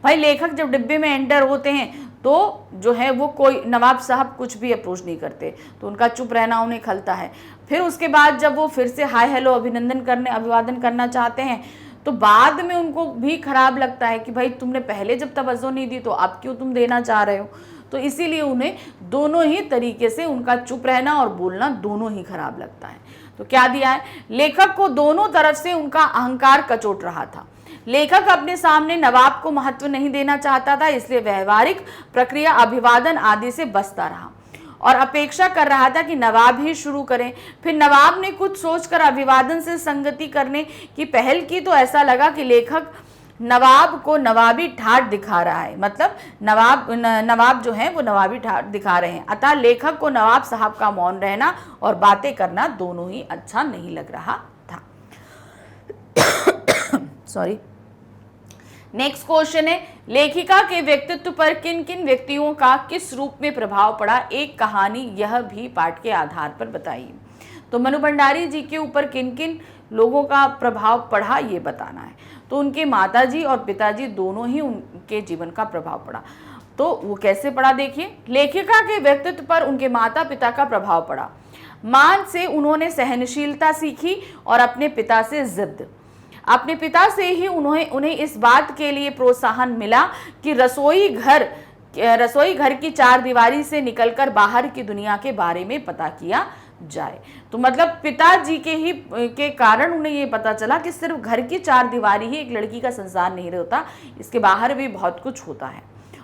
भाई लेखक जब डिब्बे में एंटर होते हैं तो जो है वो कोई नवाब साहब कुछ भी अप्रोच नहीं करते, तो उनका चुप रहना उन्हें खलता है। फिर उसके बाद जब वो फिर से हाय हेलो अभिवादन करना चाहते हैं तो बाद में उनको भी खराब लगता है कि भाई तुमने पहले जब तवज्जो नहीं दी तो अब क्यों तुम देना चाह रहे हो। तो इसीलिए उन्हें दोनों ही तरीके से उनका चुप रहना और बोलना दोनों ही खराब लगता है। तो क्या दिया है? लेखक को दोनों तरफ से उनका अहंकार कचोट रहा था। लेखक अपने सामने नवाब को महत्व नहीं देना चाहता था, इसलिए व्यवहारिक प्रक्रिया अभिवादन आदि से बचता रहा और अपेक्षा कर रहा था कि नवाब ही शुरू करें। फिर नवाब ने कुछ सोचकर अभिवादन से संगति करने की पहल की तो ऐसा लगा कि लेखक नवाब को नवाबी ठाट दिखा रहा है, मतलब नवाब जो है वो नवाबी ठाट दिखा रहे हैं। अतः लेखक को नवाब साहब का मौन रहना और बातें करना दोनों ही अच्छा नहीं लग रहा था। सॉरी। नेक्स्ट क्वेश्चन है, लेखिका के व्यक्तित्व पर किन किन व्यक्तियों का किस रूप में प्रभाव पड़ा, एक कहानी यह भी पाठ के आधार पर बताइए। तो मनु भंडारी जी के ऊपर किन किन लोगों का प्रभाव पड़ा ये बताना है। तो उनके माताजी और पिताजी दोनों ही उनके जीवन का प्रभाव पड़ा। तो वो कैसे पड़ा देखिए। लेखिका के व्यक्तित्व पर उनके माता पिता का प्रभाव पड़ा। मां से उन्होंने सहनशीलता सीखी और अपने पिता से जिद। अपने पिता से ही उन्हें इस बात के लिए प्रोत्साहन मिला कि रसोई घर की 4 दीवारी से निकलकर बाहर की दुनिया के बारे में पता किया जाए। तो मतलब पिताजी के कारण उन्हें ये पता चला कि सिर्फ घर की 4 दीवारी ही एक लड़की का संसार नहीं होता, इसके बाहर भी बहुत कुछ होता है।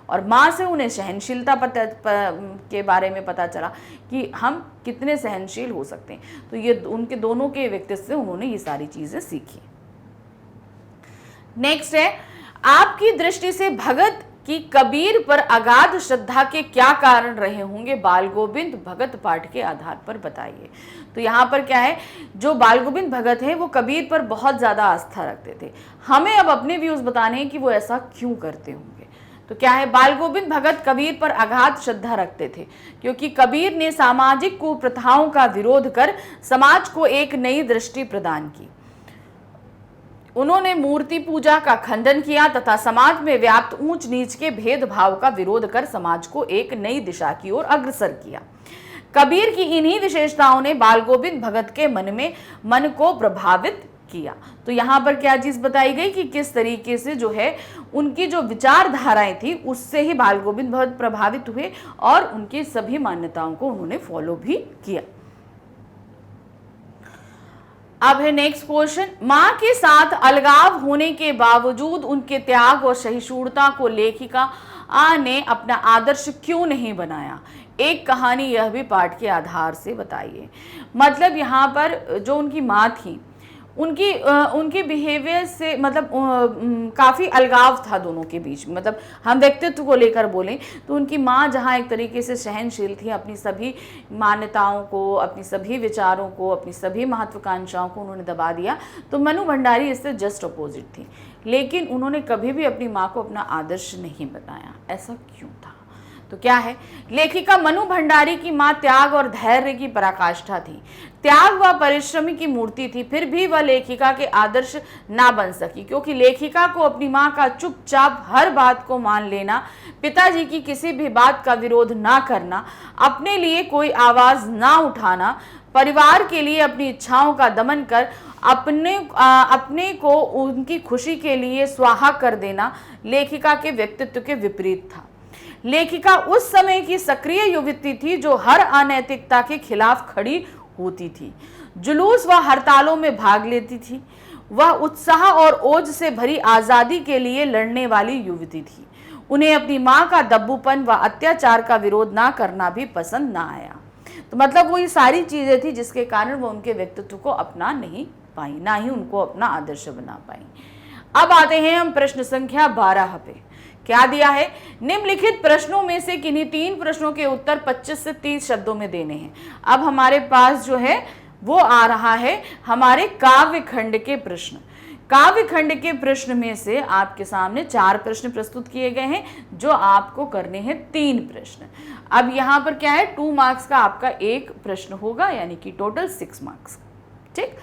और माँ से उन्हें सहनशीलता के बारे में पता चला कि हम कितने सहनशील हो सकते हैं। तो ये उनके दोनों के व्यक्तित्व से उन्होंने ये सारी चीजें सीखी। नेक्स्ट है, आपकी दृष्टि से भगत की कबीर पर अगाध श्रद्धा के क्या कारण रहे होंगे, बाल गोविंद भगत पाठ के आधार पर बताइए। तो यहाँ पर क्या है, जो बाल गोविंद भगत हैं वो कबीर पर बहुत ज़्यादा आस्था रखते थे। हमें अब अपने व्यूज़ बताने हैं कि वो ऐसा क्यों करते होंगे। तो क्या है, बाल गोविंद भगत कबीर पर अगाध श्रद्धा रखते थे क्योंकि कबीर ने सामाजिक कुप्रथाओं का विरोध कर समाज को एक नई दृष्टि प्रदान की। उन्होंने मूर्ति पूजा का खंडन किया तथा समाज में व्याप्त ऊंच नीच के भेदभाव का विरोध कर समाज को एक नई दिशा की ओर अग्रसर किया। कबीर की इन्हीं विशेषताओं ने बाल गोविंद भगत के मन को प्रभावित किया। तो यहाँ पर क्या चीज बताई गई कि किस तरीके से जो है उनकी जो विचारधाराएं थी उससे ही बाल गोविंद भगत प्रभावित हुए और उनकी सभी मान्यताओं को उन्होंने फॉलो भी किया। अब है नेक्स्ट क्वेश्चन, मां के साथ अलगाव होने के बावजूद उनके त्याग और सहिष्णुता को लेखिका ने अपना आदर्श क्यों नहीं बनाया, एक कहानी यह भी पाठ के आधार से बताइए। मतलब यहाँ पर जो उनकी माँ थी उनकी बिहेवियर से मतलब काफ़ी अलगाव था दोनों के बीच। मतलब हम व्यक्तित्व को लेकर बोलें तो उनकी माँ जहाँ एक तरीके से सहनशील थी, अपनी सभी मान्यताओं को, अपनी सभी विचारों को, अपनी सभी महत्वाकांक्षाओं को उन्होंने दबा दिया, तो मनु भंडारी इससे जस्ट अपोजिट थी। लेकिन उन्होंने कभी भी अपनी माँ को अपना आदर्श नहीं बताया। ऐसा क्यों था? तो क्या है, लेखिका मनु भंडारी की मां त्याग और धैर्य की पराकाष्ठा थी। त्याग व परिश्रमी की मूर्ति थी, फिर भी वह लेखिका के आदर्श ना बन सकी, क्योंकि लेखिका को अपनी मां का चुपचाप हर बात को मान लेना, पिताजी की किसी भी बात का विरोध ना करना, अपने लिए कोई आवाज ना उठाना, परिवार के लिए अपनी इच्छाओं का दमन कर अपने को उनकी खुशी के लिए स्वाहा कर देना लेखिका के व्यक्तित्व के विपरीत था। लेखिका उस समय की सक्रिय युवती थी जो हर अनैतिकता के खिलाफ खड़ी होती थी, जुलूस व हड़तालों में भाग लेती थी। वह उत्साह और ओज से भरी आजादी के लिए लड़ने वाली युवती थी। उन्हें अपनी मां का दब्बूपन व अत्याचार का विरोध ना करना भी पसंद ना आया। तो मतलब वो ये सारी चीजें थी जिसके कारण वो उनके व्यक्तित्व को अपना नहीं पाई, ना ही उनको अपना आदर्श बना पाई। अब आते हैं हम प्रश्न संख्या 12 पे। क्या दिया है? निम्नलिखित प्रश्नों में से किन्हीं 3 प्रश्नों के उत्तर 25 से 30 शब्दों में देने हैं। अब हमारे पास जो है वो आ रहा है हमारे काव्य खंड के प्रश्न। काव्य खंड के प्रश्न में से आपके सामने 4 प्रश्न प्रस्तुत किए गए हैं, जो आपको करने हैं 3 प्रश्न। अब यहाँ पर क्या है, 2 मार्क्स का आपका एक प्रश्न होगा, यानी कि टोटल 6 मार्क्स। ठीक,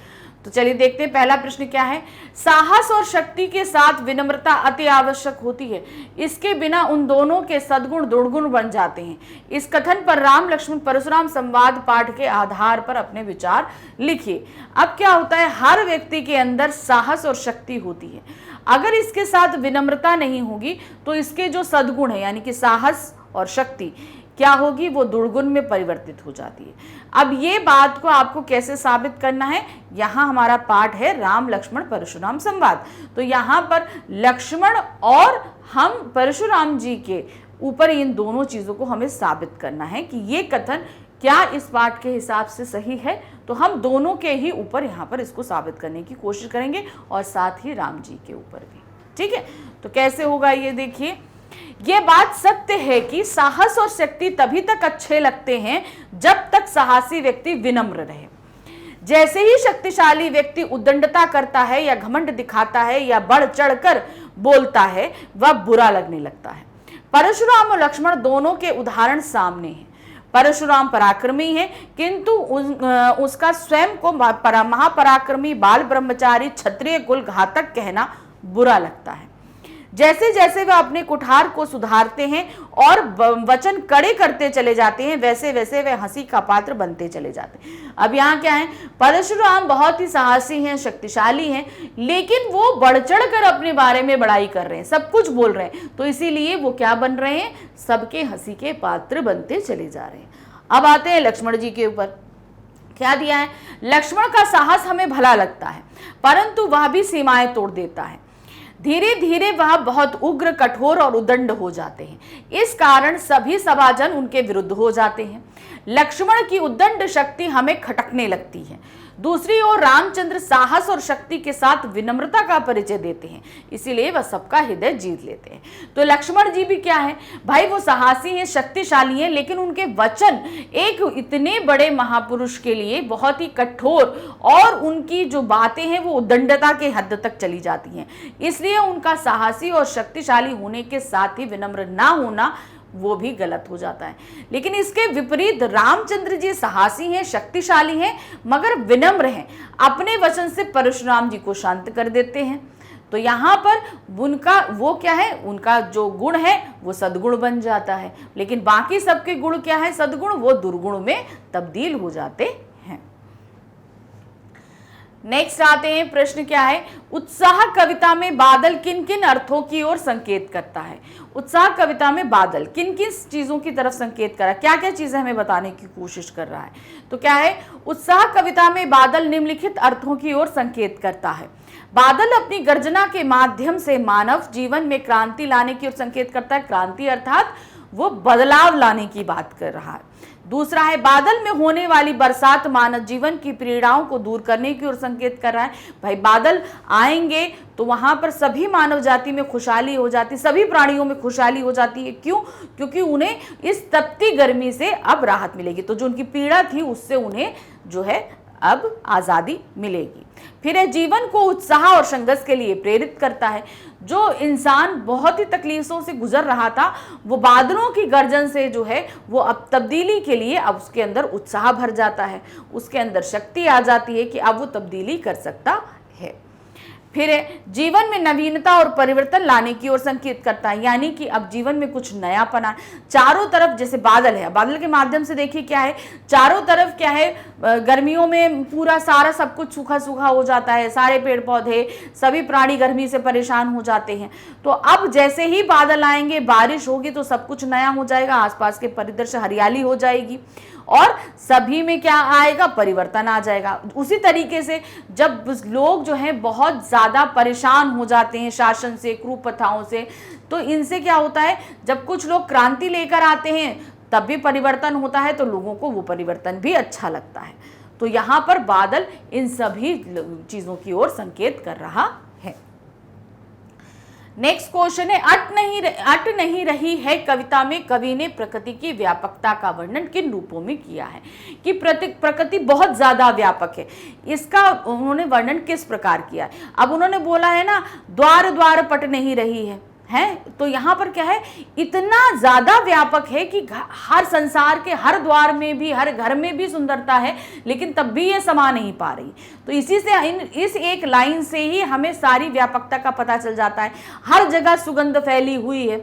तो चलिए देखते हैं पहला प्रश्न क्या है। साहस और शक्ति के साथ विनम्रता अति आवश्यक होती है, इसके बिना उन दोनों के सद्गुण दुर्गुण बन जाते हैं। इस कथन पर राम लक्ष्मण परशुराम संवाद पाठ के आधार पर अपने विचार लिखिए। अब क्या होता है, हर व्यक्ति के अंदर साहस और शक्ति होती है, अगर इसके साथ विनम्रता नहीं होगी तो इसके जो सद्गुण है यानी कि साहस और शक्ति क्या होगी, वो दुर्गुण में परिवर्तित हो जाती है। अब ये बात को आपको कैसे साबित करना है, यहाँ हमारा पाठ है राम लक्ष्मण परशुराम संवाद। तो यहाँ पर लक्ष्मण और हम परशुराम जी के ऊपर इन दोनों चीजों को हमें साबित करना है कि ये कथन क्या इस पाठ के हिसाब से सही है। तो हम दोनों के ही ऊपर यहाँ पर इसको साबित करने की कोशिश करेंगे और साथ ही राम जी के ऊपर भी। ठीक है, तो कैसे होगा ये देखिए। यह बात सत्य है कि साहस और शक्ति तभी तक अच्छे लगते हैं जब तक साहसी व्यक्ति विनम्र रहे। जैसे ही शक्तिशाली व्यक्ति उद्दंडता करता है या घमंड दिखाता है या बढ़ चढ़कर बोलता है, वह बुरा लगने लगता है। परशुराम और लक्ष्मण दोनों के उदाहरण सामने हैं। परशुराम पराक्रमी है, किंतु उसका स्वयं को महापराक्रमी बाल ब्रह्मचारी क्षत्रिय कुल घातक कहना बुरा लगता है। जैसे जैसे वह अपने कुठार को सुधारते हैं और वचन कड़े करते चले जाते हैं, वैसे वैसे वे हंसी का पात्र बनते चले जाते हैं। अब यहाँ क्या है, परशुराम बहुत ही साहसी हैं, शक्तिशाली हैं, लेकिन वो बढ़ चढ़ कर अपने बारे में बड़ाई कर रहे हैं, सब कुछ बोल रहे हैं, तो इसीलिए वो क्या बन रहे हैं, सबके हंसी के पात्र बनते चले जा रहे हैं। अब आते हैं लक्ष्मण जी के ऊपर। क्या दिया है, लक्ष्मण का साहस हमें भला लगता है, परंतु वह भी सीमाएं तोड़ देता है। धीरे धीरे वह बहुत उग्र, कठोर और उदंड हो जाते हैं। इस कारण सभी सभाजन उनके विरुद्ध हो जाते हैं। लक्ष्मण की उद्दंड शक्ति हमें खटकने लगती है। दूसरी ओर रामचंद्र साहस और शक्ति के साथ विनम्रता का परिचय देते हैं, इसीलिए वह सबका हृदय जीत लेते हैं। तो लक्ष्मण जी भी क्या है भाई, वो साहसी हैं, शक्तिशाली हैं, लेकिन उनके वचन एक इतने बड़े महापुरुष के लिए बहुत ही कठोर, और उनकी जो बातें हैं वो उद्दंडता के हद तक चली जाती हैं। इसलिए उनका साहसी और शक्तिशाली होने के साथ ही विनम्र ना होना वो भी गलत हो जाता है। लेकिन इसके विपरीत रामचंद्र जी साहसी हैं, शक्तिशाली हैं, मगर विनम्र हैं, अपने वचन से परशुराम जी को शांत कर देते हैं। तो यहाँ पर उनका वो क्या है, उनका जो गुण है वो सद्गुण बन जाता है, लेकिन बाकी सबके गुण क्या है, सद्गुण, वो दुर्गुण में तब्दील हो जाते हैं। नेक्स्ट आते हैं, प्रश्न क्या है, उत्साह कविता में बादल किन किन अर्थों की ओर संकेत करता है। उत्साह कविता में बादल किन किन चीजों की तरफ संकेत कर रहा है, क्या क्या चीजें हमें बताने की कोशिश कर रहा है। तो क्या है, उत्साह कविता में बादल निम्नलिखित अर्थों की ओर संकेत करता है। बादल अपनी गर्जना के माध्यम से मानव जीवन में क्रांति लाने की ओर संकेत करता है। क्रांति अर्थात वो बदलाव लाने की बात कर रहा है। दूसरा है, बादल में होने वाली बरसात मानव जीवन की पीड़ाओं को दूर करने की ओर संकेत कर रहा है। भाई बादल आएंगे तो वहां पर सभी मानव जाति में खुशहाली हो जाती, सभी प्राणियों में खुशहाली हो जाती है। क्यों? क्योंकि उन्हें इस तपती गर्मी से अब राहत मिलेगी, तो जो उनकी पीड़ा थी उससे उन्हें जो है अब आज़ादी मिलेगी। फिर है जीवन को उत्साह और संघर्ष के लिए प्रेरित करता है। जो इंसान बहुत ही तकलीफों से गुजर रहा था, वो बादलों की गर्जन से जो है वो अब तब्दीली के लिए अब उसके अंदर उत्साह भर जाता है, उसके अंदर शक्ति आ जाती है कि अब वो तब्दीली कर सकता है। फिर है जीवन में नवीनता और परिवर्तन लाने की ओर संकेत करता है, यानी कि अब जीवन में कुछ नयापन आए। चारों तरफ जैसे बादल है, बादल के माध्यम से देखिए क्या है, चारों तरफ क्या है, गर्मियों में पूरा सारा सब कुछ सूखा सूखा हो जाता है, सारे पेड़ पौधे सभी प्राणी गर्मी से परेशान हो जाते हैं। तो अब जैसे ही बादल आएंगे, बारिश होगी तो सब कुछ नया हो जाएगा, आसपास के परिदृश्य हरियाली हो जाएगी और सभी में क्या आएगा, परिवर्तन आ जाएगा। उसी तरीके से जब लोग जो हैं बहुत ज़्यादा परेशान हो जाते हैं शासन से, कुप्रथाओं से, तो इनसे क्या होता है, जब कुछ लोग क्रांति लेकर आते हैं तब भी परिवर्तन होता है, तो लोगों को वो परिवर्तन भी अच्छा लगता है। तो यहाँ पर बादल इन सभी चीज़ों की ओर संकेत कर रहा है। नेक्स्ट क्वेश्चन है, अट नहीं रही है कविता में कवि ने प्रकृति की व्यापकता का वर्णन किन रूपों में किया है। कि प्रकृति बहुत ज्यादा व्यापक है, इसका उन्होंने वर्णन किस प्रकार किया है। अब उन्होंने बोला है ना, द्वार द्वार पट नहीं रही है, तो यहाँ पर क्या है, इतना ज्यादा व्यापक है कि हर संसार के हर द्वार में भी, हर घर में भी सुंदरता है, लेकिन तब भी ये समा नहीं पा रही। तो इसी से इस एक लाइन से ही हमें सारी व्यापकता का पता चल जाता है। हर जगह सुगंध फैली हुई है।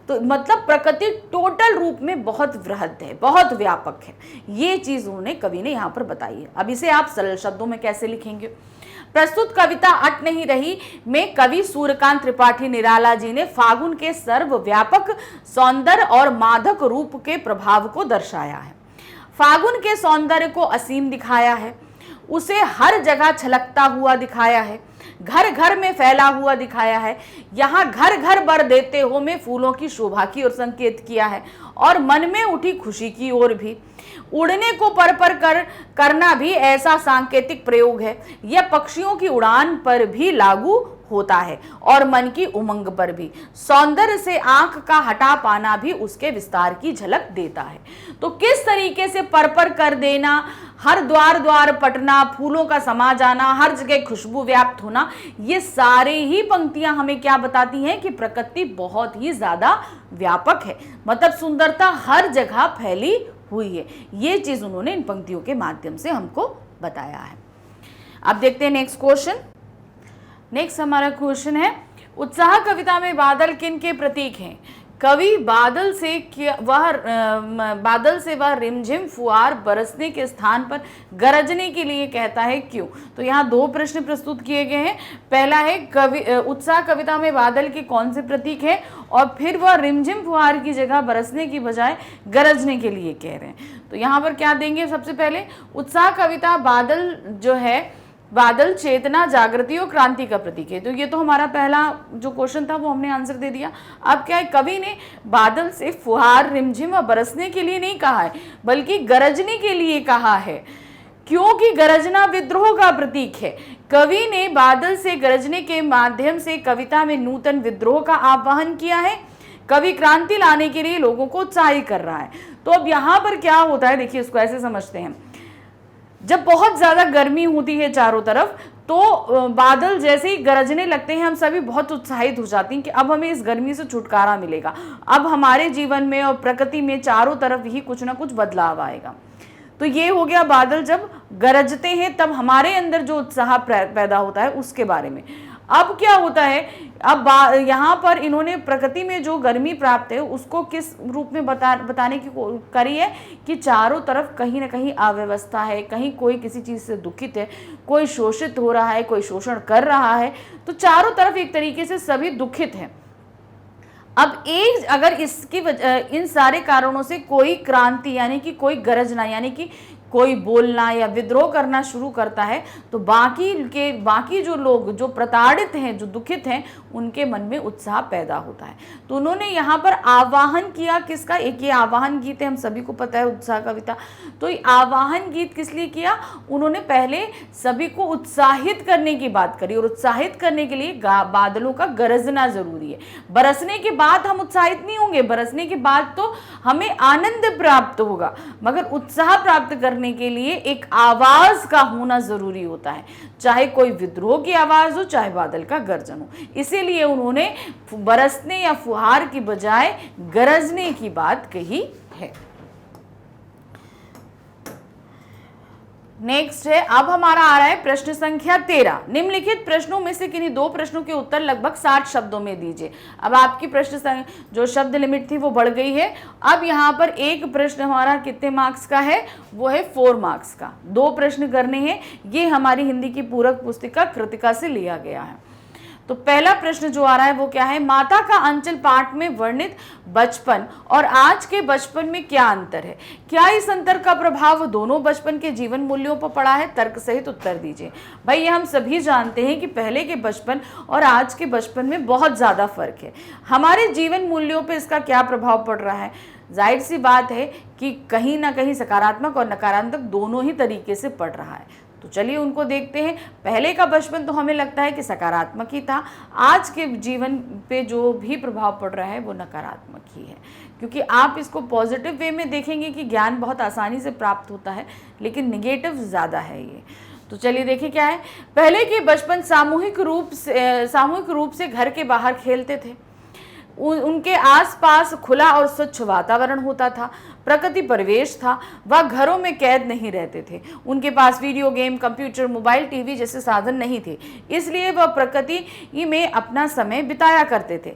तो मतलब प्रकृति टोटल रूप में बहुत वृहद है, बहुत व्यापक है। ये चीज उन्होंने कवि ने यहाँ पर बताई है। अब इसे आप सरल शब्दों में कैसे लिखेंगे। प्रस्तुत कविता अट नहीं रही में कवि सूर्यकांत त्रिपाठी निराला जी ने फागुन के सर्वव्यापक सौंदर्य और मादक रूप के प्रभाव को दर्शाया है। फागुन के सौंदर्य को असीम दिखाया है, उसे हर जगह छलकता हुआ दिखाया है, घर घर में फैला हुआ दिखाया है। यहाँ घर घर भर देते हो में फूलों की शोभा की ओर संकेत किया है और मन में उठी खुशी की ओर भी। उड़ने को पर करना भी ऐसा सांकेतिक प्रयोग है। यह पक्षियों की उड़ान पर भी लागू होता है और मन की उमंग पर भी। सौंदर्य से आंख का हटा पाना भी उसके विस्तार की झलक देता है। तो किस तरीके से पर कर देना, हर द्वार द्वार पटना, फूलों का समा जाना, हर जगह खुशबू व्याप्त होना, ये सारे ही पंक्तियां हमें क्या बताती हैं कि प्रकृति बहुत ही ज्यादा व्यापक है, मतलब सुंदरता हर जगह फैली हुई है। ये चीज उन्होंने इन पंक्तियों के माध्यम से हमको बताया है। अब देखते हैं नेक्स्ट क्वेश्चन। नेक्स्ट हमारा क्वेश्चन है, उत्साह कविता में बादल किन के प्रतीक हैं। कवि बादल से वह रिमझिम फुहार बरसने के स्थान पर गरजने के लिए कहता है, क्यों। तो यहाँ दो प्रश्न प्रस्तुत किए गए हैं। पहला है उत्साह कविता में बादल के कौन से प्रतीक है, और फिर वह रिमझिम फुहार की जगह बरसने की बजाय गरजने के लिए कह रहे हैं। तो यहाँ पर क्या देंगे, सबसे पहले उत्साह कविता बादल जो है, बादल चेतना, जागृति और क्रांति का प्रतीक है। तो ये तो हमारा पहला जो क्वेश्चन था वो हमने आंसर दे दिया। अब क्या है, कवि ने बादल से फुहार, रिमझिम और बरसने के लिए नहीं कहा है, बल्कि गरजने के लिए कहा है, क्योंकि गरजना विद्रोह का प्रतीक है। कवि ने बादल से गरजने के माध्यम से कविता में नूतन विद्रोह का आह्वान किया है। कवि क्रांति लाने के लिए लोगों को उत्साहित कर रहा है। तो अब यहाँ पर क्या होता है, देखिए इसको ऐसे समझते हैं, जब बहुत ज्यादा गर्मी होती है चारों तरफ, तो बादल जैसे ही गरजने लगते हैं हम सभी बहुत उत्साहित हो जाते हैं कि अब हमें इस गर्मी से छुटकारा मिलेगा, अब हमारे जीवन में और प्रकृति में चारों तरफ ही कुछ ना कुछ बदलाव आएगा। तो ये हो गया बादल जब गरजते हैं तब हमारे अंदर जो उत्साह पैदा होता है उसके बारे में। अब क्या होता है, अब यहाँ पर इन्होंने प्रकृति में जो गर्मी प्राप्त है उसको किस रूप में बताने की करी है कि चारों तरफ कहीं ना कहीं अव्यवस्था है, कहीं कोई किसी चीज़ से दुखित है, कोई शोषित हो रहा है, कोई शोषण कर रहा है। तो चारों तरफ एक तरीके से सभी दुखित हैं। अब एक अगर इसकी इन सारे कारणों से कोई क्रांति यानी कि कोई गरजना यानी कि कोई बोलना या विद्रोह करना शुरू करता है, तो बाकी जो लोग जो प्रताड़ित हैं, जो दुखित हैं, उनके मन में उत्साह पैदा होता है। तो उन्होंने यहाँ पर आवाहन किया किसका, एक ये आवाहन गीत है, हम सभी को पता है उत्साह कविता। तो ये आवाहन गीत किस लिए किया, उन्होंने पहले सभी को उत्साहित करने की बात करी, और उत्साहित करने के लिए बादलों का गरजना जरूरी है। बरसने के बाद हम उत्साहित नहीं होंगे, बरसने के बाद तो हमें आनंद प्राप्त होगा, मगर उत्साह प्राप्त करने रखने के लिए एक आवाज का होना जरूरी होता है, चाहे कोई विद्रोह की आवाज हो, चाहे बादल का गर्जन हो। इसीलिए उन्होंने बरसने या फुहार की बजाय गरजने की बात कही है। नेक्स्ट है, अब हमारा आ रहा है प्रश्न संख्या 13। निम्नलिखित प्रश्नों में से किन्हीं 2 प्रश्नों के उत्तर लगभग 60 शब्दों में दीजिए। अब आपकी प्रश्न जो शब्द लिमिट थी वो बढ़ गई है। अब यहाँ पर एक प्रश्न हमारा कितने मार्क्स का है, वो है 4 मार्क्स का। 2 प्रश्न करने हैं। ये हमारी हिंदी की पूरक पुस्तिका कृतिका से लिया गया है। तो पहला प्रश्न जो आ रहा है वो क्या है, माता का अंचल पाठ में वर्णित बचपन और आज के बचपन में क्या अंतर है? क्या इस अंतर का प्रभाव दोनों बचपन के जीवन मूल्यों पर पड़ा है? तर्क सहित उत्तर दीजिए। भाई ये हम सभी जानते हैं कि पहले के बचपन और आज के बचपन में बहुत ज़्यादा फर्क है। हमारे जीवन मूल्यों पर इसका क्या प्रभाव पड़ रहा है? जाहिर सी बात है कि कहीं ना कहीं सकारात्मक और नकारात्मक दोनों ही तरीके से पड़ रहा है। तो चलिए उनको देखते हैं। पहले का बचपन तो हमें लगता है कि सकारात्मक ही था, आज के जीवन पे जो भी प्रभाव पड़ रहा है वो नकारात्मक ही है, क्योंकि आप इसको पॉजिटिव वे में देखेंगे कि ज्ञान बहुत आसानी से प्राप्त होता है, लेकिन निगेटिव ज़्यादा है ये। तो चलिए देखिए क्या है। पहले के बचपन सामूहिक रूप से घर के बाहर खेलते थे। उनके आसपास खुला और स्वच्छ वातावरण होता था, प्रकृति परिवेश था, वह घरों में कैद नहीं रहते थे। उनके पास video game, computer, mobile, TV जैसे साधन नहीं थे, इसलिए वह प्रकृति में अपना समय बिताया करते थे।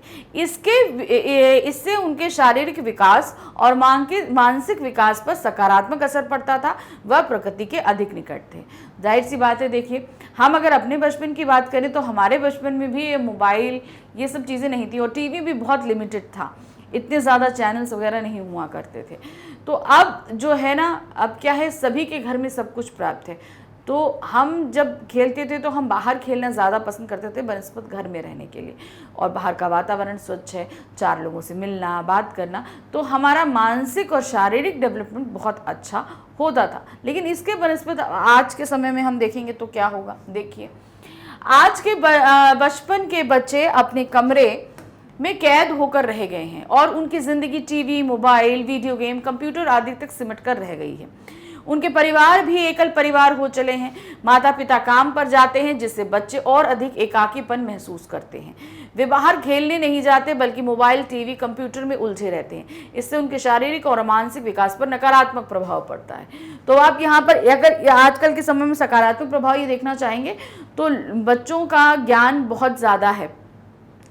इससे उनके शारीरिक विकास और मानसिक विकास पर सकारात्मक असर पड़ता था। वह प्रकृति के अधिक निकट थे। जाहिर सी बात है, देखिए हम अगर अपने बचपन की बात करें तो हमारे बचपन में भी मोबाइल ये सब चीज़ें नहीं थी और टीवी भी बहुत लिमिटेड था, इतने ज़्यादा चैनल्स वगैरह नहीं हुआ करते थे। तो अब जो है ना, अब क्या है, सभी के घर में सब कुछ प्राप्त है। तो हम जब खेलते थे तो हम बाहर खेलना ज़्यादा पसंद करते थे बनस्पत घर में रहने के लिए, और बाहर का वातावरण स्वच्छ है, 4 लोगों से मिलना, बात करना, तो हमारा मानसिक और शारीरिक डेवलपमेंट बहुत अच्छा होता था। लेकिन इसके बनस्पत आज के समय में हम देखेंगे तो क्या होगा। देखिए आज के बचपन के बच्चे अपने कमरे में कैद होकर रह गए हैं और उनकी ज़िंदगी TV, mobile, video game, computer आदि तक सिमट कर रह गई है। उनके परिवार भी एकल परिवार हो चले हैं। माता पिता काम पर जाते हैं, जिससे बच्चे और अधिक एकाकीपन महसूस करते हैं। वे बाहर खेलने नहीं जाते बल्कि मोबाइल, टीवी, कंप्यूटर में उलझे रहते हैं। इससे उनके शारीरिक और मानसिक विकास पर नकारात्मक प्रभाव पड़ता है। तो आप यहाँ पर अगर आजकल के समय में सकारात्मक प्रभाव ये देखना चाहेंगे तो बच्चों का ज्ञान बहुत ज़्यादा है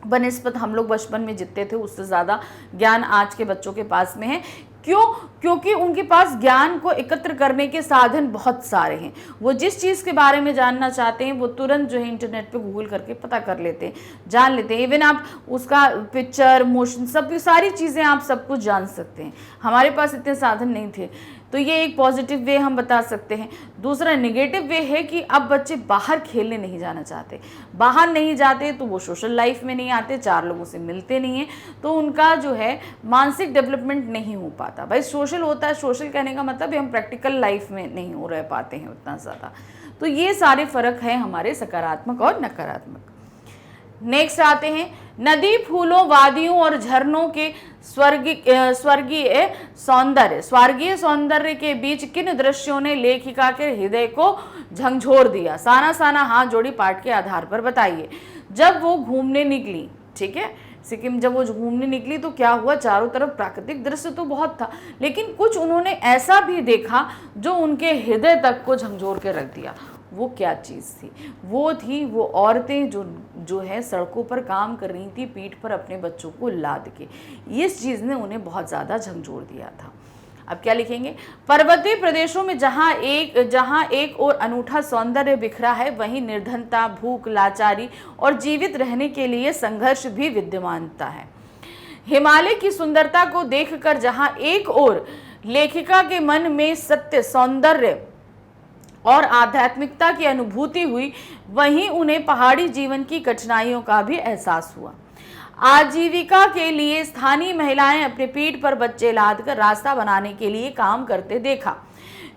बनिस्बत हम लोग बचपन में जितने थे उससे ज़्यादा ज्ञान आज के बच्चों के पास में है। क्यों? क्योंकि उनके पास ज्ञान को एकत्र करने के साधन बहुत सारे हैं। वो जिस चीज़ के बारे में जानना चाहते हैं वो तुरंत जो है इंटरनेट पे गूगल करके पता कर लेते हैं, जान लेते हैं। इवन आप उसका पिक्चर, मोशन, सब सारी चीज़ें आप सब कुछ जान सकते हैं। हमारे पास इतने साधन नहीं थे। तो ये एक पॉजिटिव वे हम बता सकते हैं। दूसरा नेगेटिव वे है कि अब बच्चे बाहर खेलने नहीं जाना चाहते। बाहर नहीं जाते तो वो सोशल लाइफ में नहीं आते, 4 लोगों से मिलते नहीं हैं, तो उनका जो है मानसिक डेवलपमेंट नहीं हो पाता। भाई सोशल होता है, सोशल कहने का मतलब हम प्रैक्टिकल लाइफ में नहीं हो रह पाते हैं उतना ज़्यादा। तो ये सारे फर्क हैं हमारे सकारात्मक और नकारात्मक। नेक्स्ट आते हैं, नदी, फूलों, वादियों और झरनों के स्वर्गीय सौंदर्य के बीच किन दृश्यों ने लेखिका के हृदय को झंझोर दिया? साना साना हाथ जोड़ी पाठ के आधार पर बताइए। जब वो घूमने निकली, ठीक है, सिक्किम जब वो घूमने निकली तो क्या हुआ, चारों तरफ प्राकृतिक दृश्य तो बहुत था, लेकिन कुछ उन्होंने ऐसा भी देखा जो उनके हृदय तक को झंझोर के रख दिया। वो क्या चीज़ थी? वो थी वो औरतें जो है सड़कों पर काम कर रही थी पीठ पर अपने बच्चों को लाद के। इस चीज़ ने उन्हें बहुत ज़्यादा झंझोर दिया था। अब क्या लिखेंगे? पर्वतीय प्रदेशों में जहाँ एक और अनूठा सौंदर्य बिखरा है, वहीं निर्धनता, भूख, लाचारी और जीवित रहने के लिए संघर्ष भी विद्यमानता है। हिमालय की सुंदरता को देखकर जहाँ एक और लेखिका के मन में सत्य, सौंदर्य और आध्यात्मिकता की अनुभूति हुई, वहीं उन्हें पहाड़ी जीवन की कठिनाइयों का भी एहसास हुआ। आजीविका के लिए स्थानीय महिलाएं अपने पीठ पर बच्चे लादकर रास्ता बनाने के लिए काम करते देखा।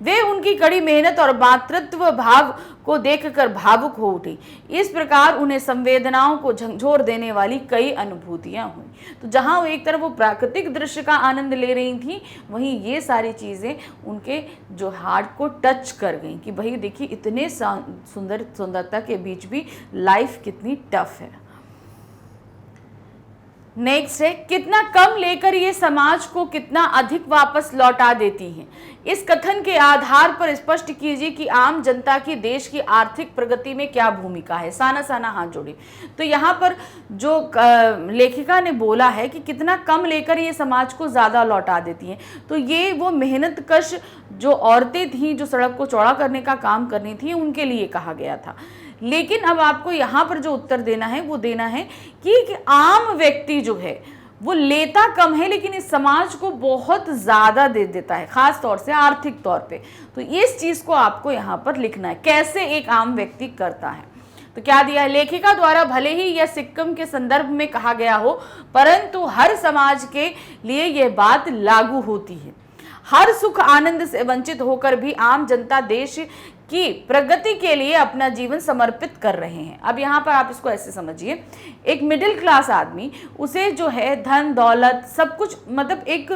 वे उनकी कड़ी मेहनत और मातृत्व भाव को देखकर भावुक हो उठी। इस प्रकार उन्हें संवेदनाओं को झंझोर देने वाली कई अनुभूतियां हुई। तो जहां वो एक तरफ वो प्राकृतिक दृश्य का आनंद ले रही थी, वहीं ये सारी चीजें उनके जो हार्ट को टच कर गई कि भाई देखिए इतने सुंदरता के बीच भी लाइफ कितनी टफ है। नेक्स्ट है, कितना कम लेकर ये समाज को कितना अधिक वापस लौटा देती हैं। इस कथन के आधार पर स्पष्ट कीजिए कि आम जनता की देश की आर्थिक प्रगति में क्या भूमिका है। साना साना हाथ जोड़िए। तो यहाँ पर जो लेखिका ने बोला है कि कितना कम लेकर ये समाज को ज़्यादा लौटा देती हैं, तो ये वो मेहनत कश जो औरतें थीं जो सड़क को चौड़ा करने का काम करनी थी, उनके लिए कहा गया था। लेकिन अब आपको यहाँ पर जो उत्तर देना है वो देना है कि आम व्यक्ति जो है वो लेता कम है लेकिन इस समाज को बहुत ज़्यादा दे देता है, खास तौर से आर्थिक तौर पे। तो इस चीज़ को आपको यहाँ पर लिखना है, कैसे एक आम व्यक्ति करता है। तो क्या दिया है, लेखिका द्वारा भले ही यह सिक्किम के संदर्भ में कहा गया हो, परंतु हर समाज के लिए यह बात लागू होती है। हर सुख आनंद से वंचित होकर भी आम जनता देश की प्रगति के लिए अपना जीवन समर्पित कर रहे हैं। अब यहाँ पर आप इसको ऐसे समझिए, एक मिडिल क्लास आदमी, उसे जो है धन दौलत सब कुछ मतलब एक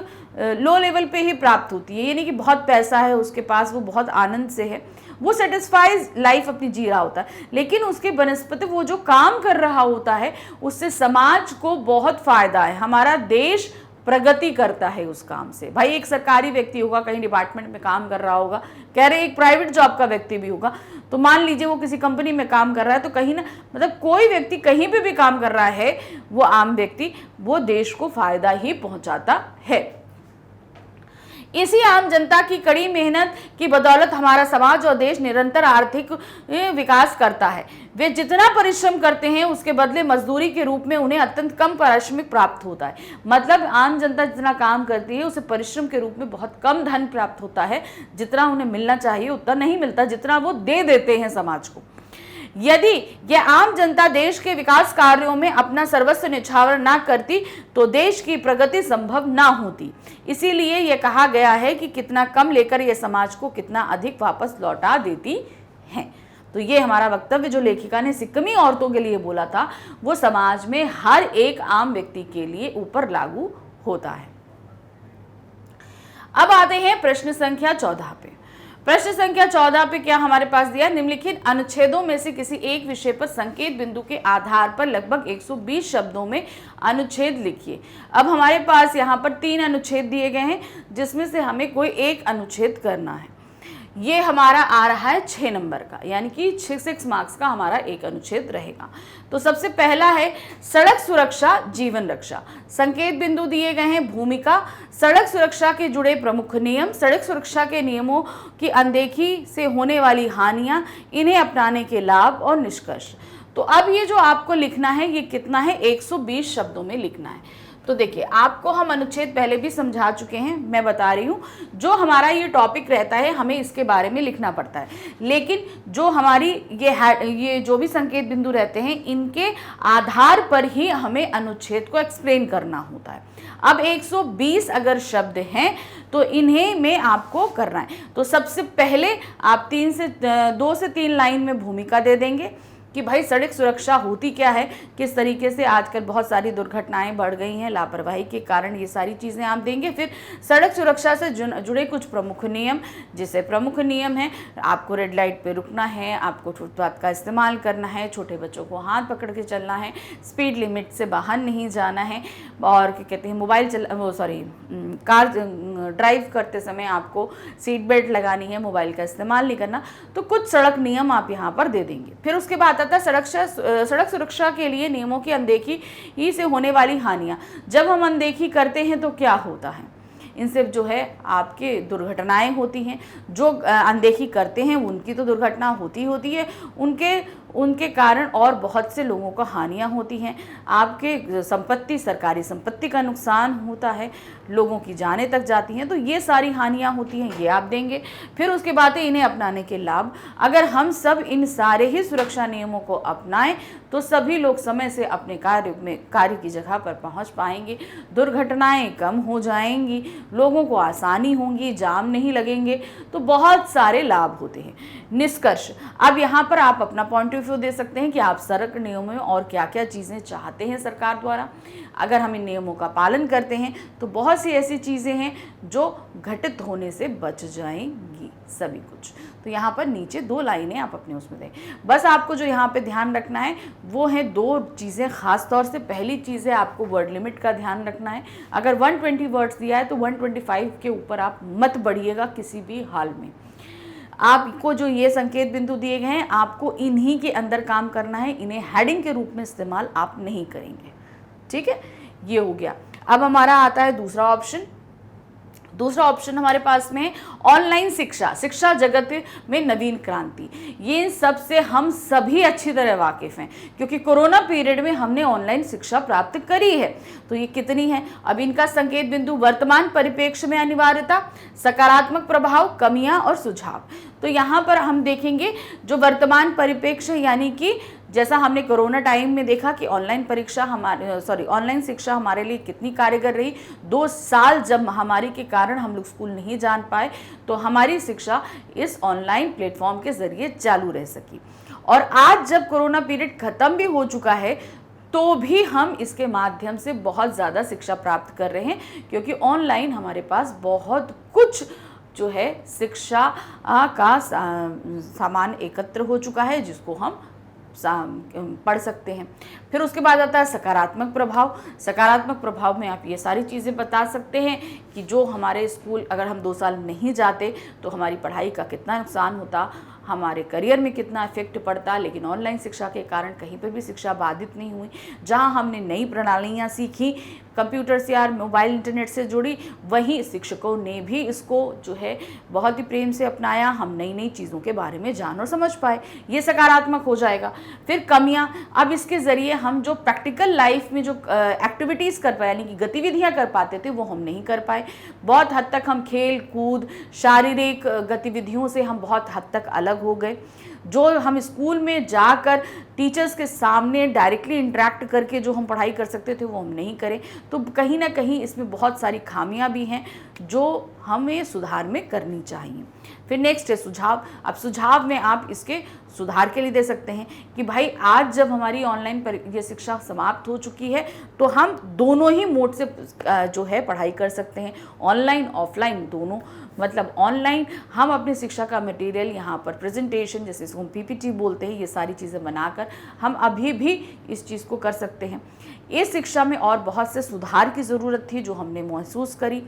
लो लेवल पे ही प्राप्त होती है, यानी कि बहुत पैसा है उसके पास, वो बहुत आनंद से है, वो सेटिस्फाइज लाइफ अपनी जी रहा होता है। लेकिन उसके बनस्पति वो जो काम कर रहा होता है उससे समाज को बहुत फायदा है, हमारा देश प्रगति करता है उस काम से। भाई एक सरकारी व्यक्ति होगा, कहीं डिपार्टमेंट में काम कर रहा होगा, कह रहे एक प्राइवेट जॉब का व्यक्ति भी होगा, तो मान लीजिए वो किसी कंपनी में काम कर रहा है, तो कहीं ना मतलब कोई व्यक्ति कहीं पे भी काम कर रहा है, वो आम व्यक्ति वो देश को फायदा ही पहुंचाता है। इसी आम जनता की कड़ी मेहनत की बदौलत हमारा समाज और देश निरंतर आर्थिक विकास करता है। वे जितना परिश्रम करते हैं उसके बदले मजदूरी के रूप में उन्हें अत्यंत कम पारिश्रमिक प्राप्त होता है। मतलब आम जनता जितना काम करती है उसे परिश्रम के रूप में बहुत कम धन प्राप्त होता है, जितना उन्हें मिलना चाहिए उतना नहीं मिलता, जितना वो दे देते हैं समाज को। यदि यह आम जनता देश के विकास कार्यों में अपना सर्वस्व निछावर ना करती तो देश की प्रगति संभव ना होती। इसीलिए यह कहा गया है कि कितना कम लेकर यह समाज को कितना अधिक वापस लौटा देती है। तो ये हमारा वक्तव्य जो लेखिका ने सिक्किमी औरतों के लिए बोला था वो समाज में हर एक आम व्यक्ति के लिए ऊपर लागू होता है। अब आते हैं प्रश्न संख्या 14 पे। प्रश्न संख्या 14 पे क्या हमारे पास दिया, निम्नलिखित अनुच्छेदों में से किसी एक विषय पर संकेत बिंदु के आधार पर लगभग 120 शब्दों में अनुच्छेद लिखिए। अब हमारे पास यहाँ पर 3 अनुच्छेद दिए गए हैं जिसमें से हमें कोई एक अनुच्छेद करना है। ये हमारा आ रहा है 6 नंबर का, यानी कि 6 मार्क्स का हमारा एक अनुच्छेद रहेगा। तो सबसे पहला है सड़क सुरक्षा जीवन रक्षा। संकेत बिंदु दिए गए हैं भूमिका, सड़क सुरक्षा के जुड़े प्रमुख नियम, सड़क सुरक्षा के नियमों की अनदेखी से होने वाली हानियां, इन्हें अपनाने के लाभ और निष्कर्ष। तो अब ये जो आपको लिखना है ये कितना है, 120 शब्दों में लिखना है। तो देखिए आपको हम अनुच्छेद पहले भी समझा चुके हैं, मैं बता रही हूँ जो हमारा ये टॉपिक रहता है हमें इसके बारे में लिखना पड़ता है, लेकिन जो हमारी ये जो भी संकेत बिंदु रहते हैं इनके आधार पर ही हमें अनुच्छेद को एक्सप्लेन करना होता है। अब 120 अगर शब्द हैं तो इन्हें में आपको करना है। तो सबसे पहले आप 2 से 3 लाइन में भूमिका दे देंगे कि भाई सड़क सुरक्षा होती क्या है, किस तरीके से आजकल बहुत सारी दुर्घटनाएं बढ़ गई हैं लापरवाही के कारण, ये सारी चीज़ें आप देंगे। फिर सड़क सुरक्षा से जुड़े कुछ प्रमुख नियम, जैसे प्रमुख नियम है आपको रेड लाइट पे रुकना है, आपको फुटपाथ का इस्तेमाल करना है, छोटे बच्चों को हाथ पकड़ के चलना है, स्पीड लिमिट से बाहर नहीं जाना है, और क्या कहते हैं कार ड्राइव करते समय आपको सीट बेल्ट लगानी है, मोबाइल का इस्तेमाल नहीं करना। तो कुछ सड़क नियम आप यहाँ पर दे देंगे। फिर उसके बाद सड़क सुरक्षा के लिए नियमों की अनदेखी ही से होने वाली हानियां। जब हम अनदेखी करते हैं तो क्या होता है, इनसे जो है आपके दुर्घटनाएं होती हैं। जो अनदेखी करते हैं उनकी तो दुर्घटना होती है, उनके कारण और बहुत से लोगों को हानियां होती हैं। आपके संपत्ति, सरकारी संपत्ति का नुकसान होता है, लोगों की जानें तक जाती हैं। तो ये सारी हानियां होती हैं, ये आप देंगे। फिर उसके बाद इन्हें अपनाने के लाभ। अगर हम सब इन सारे ही सुरक्षा नियमों को अपनाएं तो सभी लोग समय से अपने कार्य की जगह पर पहुंच पाएंगे, दुर्घटनाएं कम हो जाएंगी, लोगों को आसानी होगी, जाम नहीं लगेंगे। तो बहुत सारे लाभ होते हैं। निष्कर्ष, अब यहाँ पर आप अपना पॉइंट ऑफ व्यू दे सकते हैं कि आप सड़क नियमों में और क्या क्या चीज़ें चाहते हैं सरकार द्वारा। अगर हम इन नियमों का पालन करते हैं तो बहुत सी ऐसी चीज़ें हैं जो घटित होने से बच जाएंगी, सभी कुछ। तो यहाँ पर नीचे 2 लाइनें आप अपने उसमें दें। बस आपको जो यहाँ पे ध्यान रखना है वो है 2 चीज़ें खास तौर से। पहली चीज़ है आपको वर्ड लिमिट का ध्यान रखना है। अगर 120 वर्ड्स दिया है तो 125 के ऊपर आप मत बढ़िएगा किसी भी हाल में। आपको जो ये संकेत बिंदु दिए गए हैं आपको इन्हीं के अंदर काम करना है, इन्हें हेडिंग के रूप में इस्तेमाल आप नहीं करेंगे। ठीक है, ये हो गया। अब हमारा आता है दूसरा ऑप्शन। दूसरा ऑप्शन हमारे पास में ऑनलाइन शिक्षा, शिक्षा जगत में नवीन क्रांति। ये सब से हम सभी अच्छी तरह वाकिफ हैं क्योंकि कोरोना पीरियड में हमने ऑनलाइन शिक्षा प्राप्त करी है। तो ये कितनी है? अब इनका संकेत बिंदु वर्तमान परिप्रेक्ष्य में अनिवार्यता, सकारात्मक प्रभाव, कमियां और सुझाव। तो यहाँ पर हम देखेंगे जो वर्तमान परिप्रेक्ष्य यानी कि जैसा हमने कोरोना टाइम में देखा कि ऑनलाइन शिक्षा हमारे लिए कितनी कारगर रही। 2 साल जब महामारी के कारण हम लोग स्कूल नहीं जान पाए तो हमारी शिक्षा इस ऑनलाइन प्लेटफॉर्म के जरिए चालू रह सकी। और आज जब कोरोना पीरियड खत्म भी हो चुका है तो भी हम इसके माध्यम से बहुत ज़्यादा शिक्षा प्राप्त कर रहे हैं क्योंकि ऑनलाइन हमारे पास बहुत कुछ जो है शिक्षा का सामान एकत्र हो चुका है जिसको हम पढ़ सकते हैं। फिर उसके बाद आता है सकारात्मक प्रभाव। सकारात्मक प्रभाव में आप ये सारी चीज़ें बता सकते हैं कि जो हमारे स्कूल अगर हम 2 साल नहीं जाते तो हमारी पढ़ाई का कितना नुकसान होता, हमारे करियर में कितना इफेक्ट पड़ता। लेकिन ऑनलाइन शिक्षा के कारण कहीं पर भी शिक्षा बाधित नहीं हुई। जहां हमने नई प्रणालियां सीखी, कंप्यूटर से या मोबाइल इंटरनेट से जुड़ी, वहीं शिक्षकों ने भी इसको जो है बहुत ही प्रेम से अपनाया। हम नई नई चीज़ों के बारे में जान और समझ पाए, ये सकारात्मक हो जाएगा। फिर कमियां, अब इसके ज़रिए हम जो प्रैक्टिकल लाइफ में जो एक्टिविटीज़ कर पाए यानी कि गतिविधियां कर पाते थे वो हम नहीं कर पाए। बहुत हद तक हम खेल कूद, शारीरिक गतिविधियों से हम बहुत हद तक अलग हो गए। जो हम स्कूल में जाकर टीचर्स के सामने डायरेक्टली इंटरेक्ट करके जो हम पढ़ाई कर सकते थे वो हम नहीं करें। तो कहीं ना कहीं इसमें बहुत सारी खामियां भी हैं जो हमें सुधार में करनी चाहिए। फिर नेक्स्ट है सुझाव। अब सुझाव में आप इसके सुधार के लिए दे सकते हैं कि भाई आज जब हमारी ऑनलाइन ये शिक्षा समाप्त हो चुकी है तो हम दोनों ही मोड से जो है पढ़ाई कर सकते हैं, ऑनलाइन ऑफलाइन दोनों। मतलब ऑनलाइन हम अपनी शिक्षा का मटेरियल यहाँ पर प्रेजेंटेशन, जैसे इसको हम पीपीटी बोलते हैं, ये सारी चीज़ें बनाकर हम अभी भी इस चीज़ को कर सकते हैं। इस शिक्षा में और बहुत से सुधार की ज़रूरत थी जो हमने महसूस करी,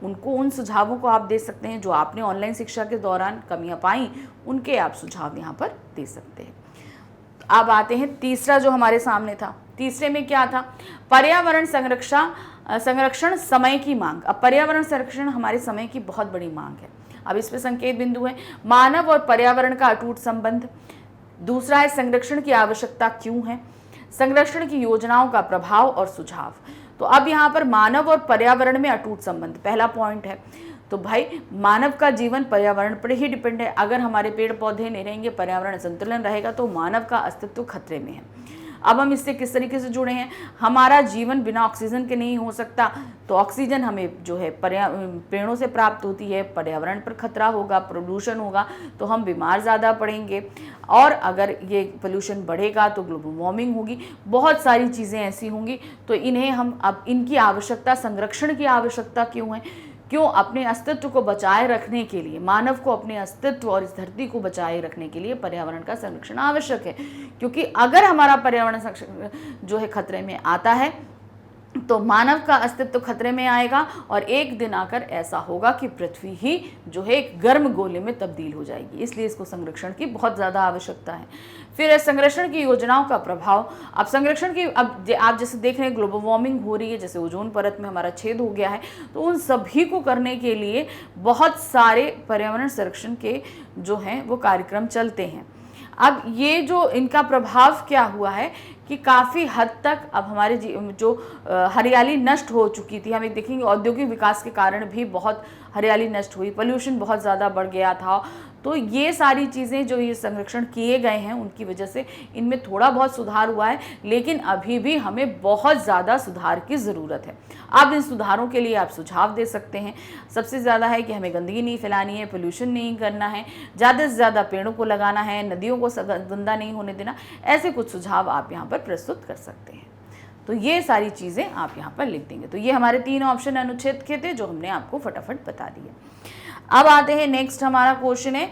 उन सुझावों को आप दे सकते हैं। जो आपने ऑनलाइन शिक्षा के दौरान कमियां पाई उनके आप सुझाव यहाँ पर दे सकते हैं। अब आते हैं तीसरा जो हमारे सामने था। तीसरे में क्या था? पर्यावरण संरक्षण समय की मांग। अब पर्यावरण संरक्षण हमारे समय की बहुत बड़ी मांग है। अब इस पे संकेत बिंदु है मानव और पर्यावरण का अटूट संबंध। दूसरा है संरक्षण की आवश्यकता क्यों है, संरक्षण की योजनाओं का प्रभाव और सुझाव। तो अब यहाँ पर मानव और पर्यावरण में अटूट संबंध पहला पॉइंट है। तो भाई मानव का जीवन पर्यावरण पर ही डिपेंड है। अगर हमारे पेड़ पौधे नहीं रहेंगे, पर्यावरण संतुलन रहेगा तो मानव का अस्तित्व खतरे में है। अब हम इससे किस तरीके से जुड़े हैं? हमारा जीवन बिना ऑक्सीजन के नहीं हो सकता, तो ऑक्सीजन हमें जो है पेड़ों से प्राप्त होती है। पर्यावरण पर खतरा होगा, प्रदूषण होगा तो हम बीमार ज़्यादा पड़ेंगे, और अगर ये पोल्यूशन बढ़ेगा तो ग्लोबल वार्मिंग होगी, बहुत सारी चीज़ें ऐसी होंगी। तो इन्हें हम अब इनकी आवश्यकता, संरक्षण की आवश्यकता क्यों है? क्यों? अपने अस्तित्व को बचाए रखने के लिए, मानव को अपने अस्तित्व और इस धरती को बचाए रखने के लिए पर्यावरण का संरक्षण आवश्यक है। क्योंकि अगर हमारा पर्यावरण जो है खतरे में आता है तो मानव का अस्तित्व खतरे में आएगा और एक दिन आकर ऐसा होगा कि पृथ्वी ही जो है एक गर्म गोले में तब्दील हो जाएगी। इसलिए इसको संरक्षण की बहुत ज़्यादा आवश्यकता है। फिर संरक्षण की योजनाओं का प्रभाव। अब संरक्षण की, अब आप जैसे देख रहे हैं ग्लोबल वार्मिंग हो रही है, जैसे ओजोन परत में हमारा छेद हो गया है, तो उन सभी को करने के लिए बहुत सारे पर्यावरण संरक्षण के जो हैं वो कार्यक्रम चलते हैं। अब ये जो इनका प्रभाव क्या हुआ है कि काफ़ी हद तक अब हमारे जो हरियाली नष्ट हो चुकी थी, हम एक देखेंगे औद्योगिक विकास के कारण भी बहुत हरियाली नष्ट हुई, पोल्यूशन बहुत ज़्यादा बढ़ गया था। तो ये सारी चीज़ें जो ये संरक्षण किए गए हैं उनकी वजह से इनमें थोड़ा बहुत सुधार हुआ है, लेकिन अभी भी हमें बहुत ज़्यादा सुधार की ज़रूरत है। आप इन सुधारों के लिए आप सुझाव दे सकते हैं। सबसे ज़्यादा है कि हमें गंदगी नहीं फैलानी है, पोल्यूशन नहीं करना है, ज़्यादा से ज़्यादा पेड़ों को लगाना है, नदियों को गंदा नहीं होने देना। ऐसे कुछ सुझाव आप यहाँ पर प्रस्तुत कर सकते हैं। तो ये सारी चीज़ें आप यहाँ पर लिख देंगे। तो ये हमारे 3 ऑप्शन अनुच्छेद के थे जो हमने आपको फटाफट बता दिए। अब आते हैं नेक्स्ट, हमारा क्वेश्चन है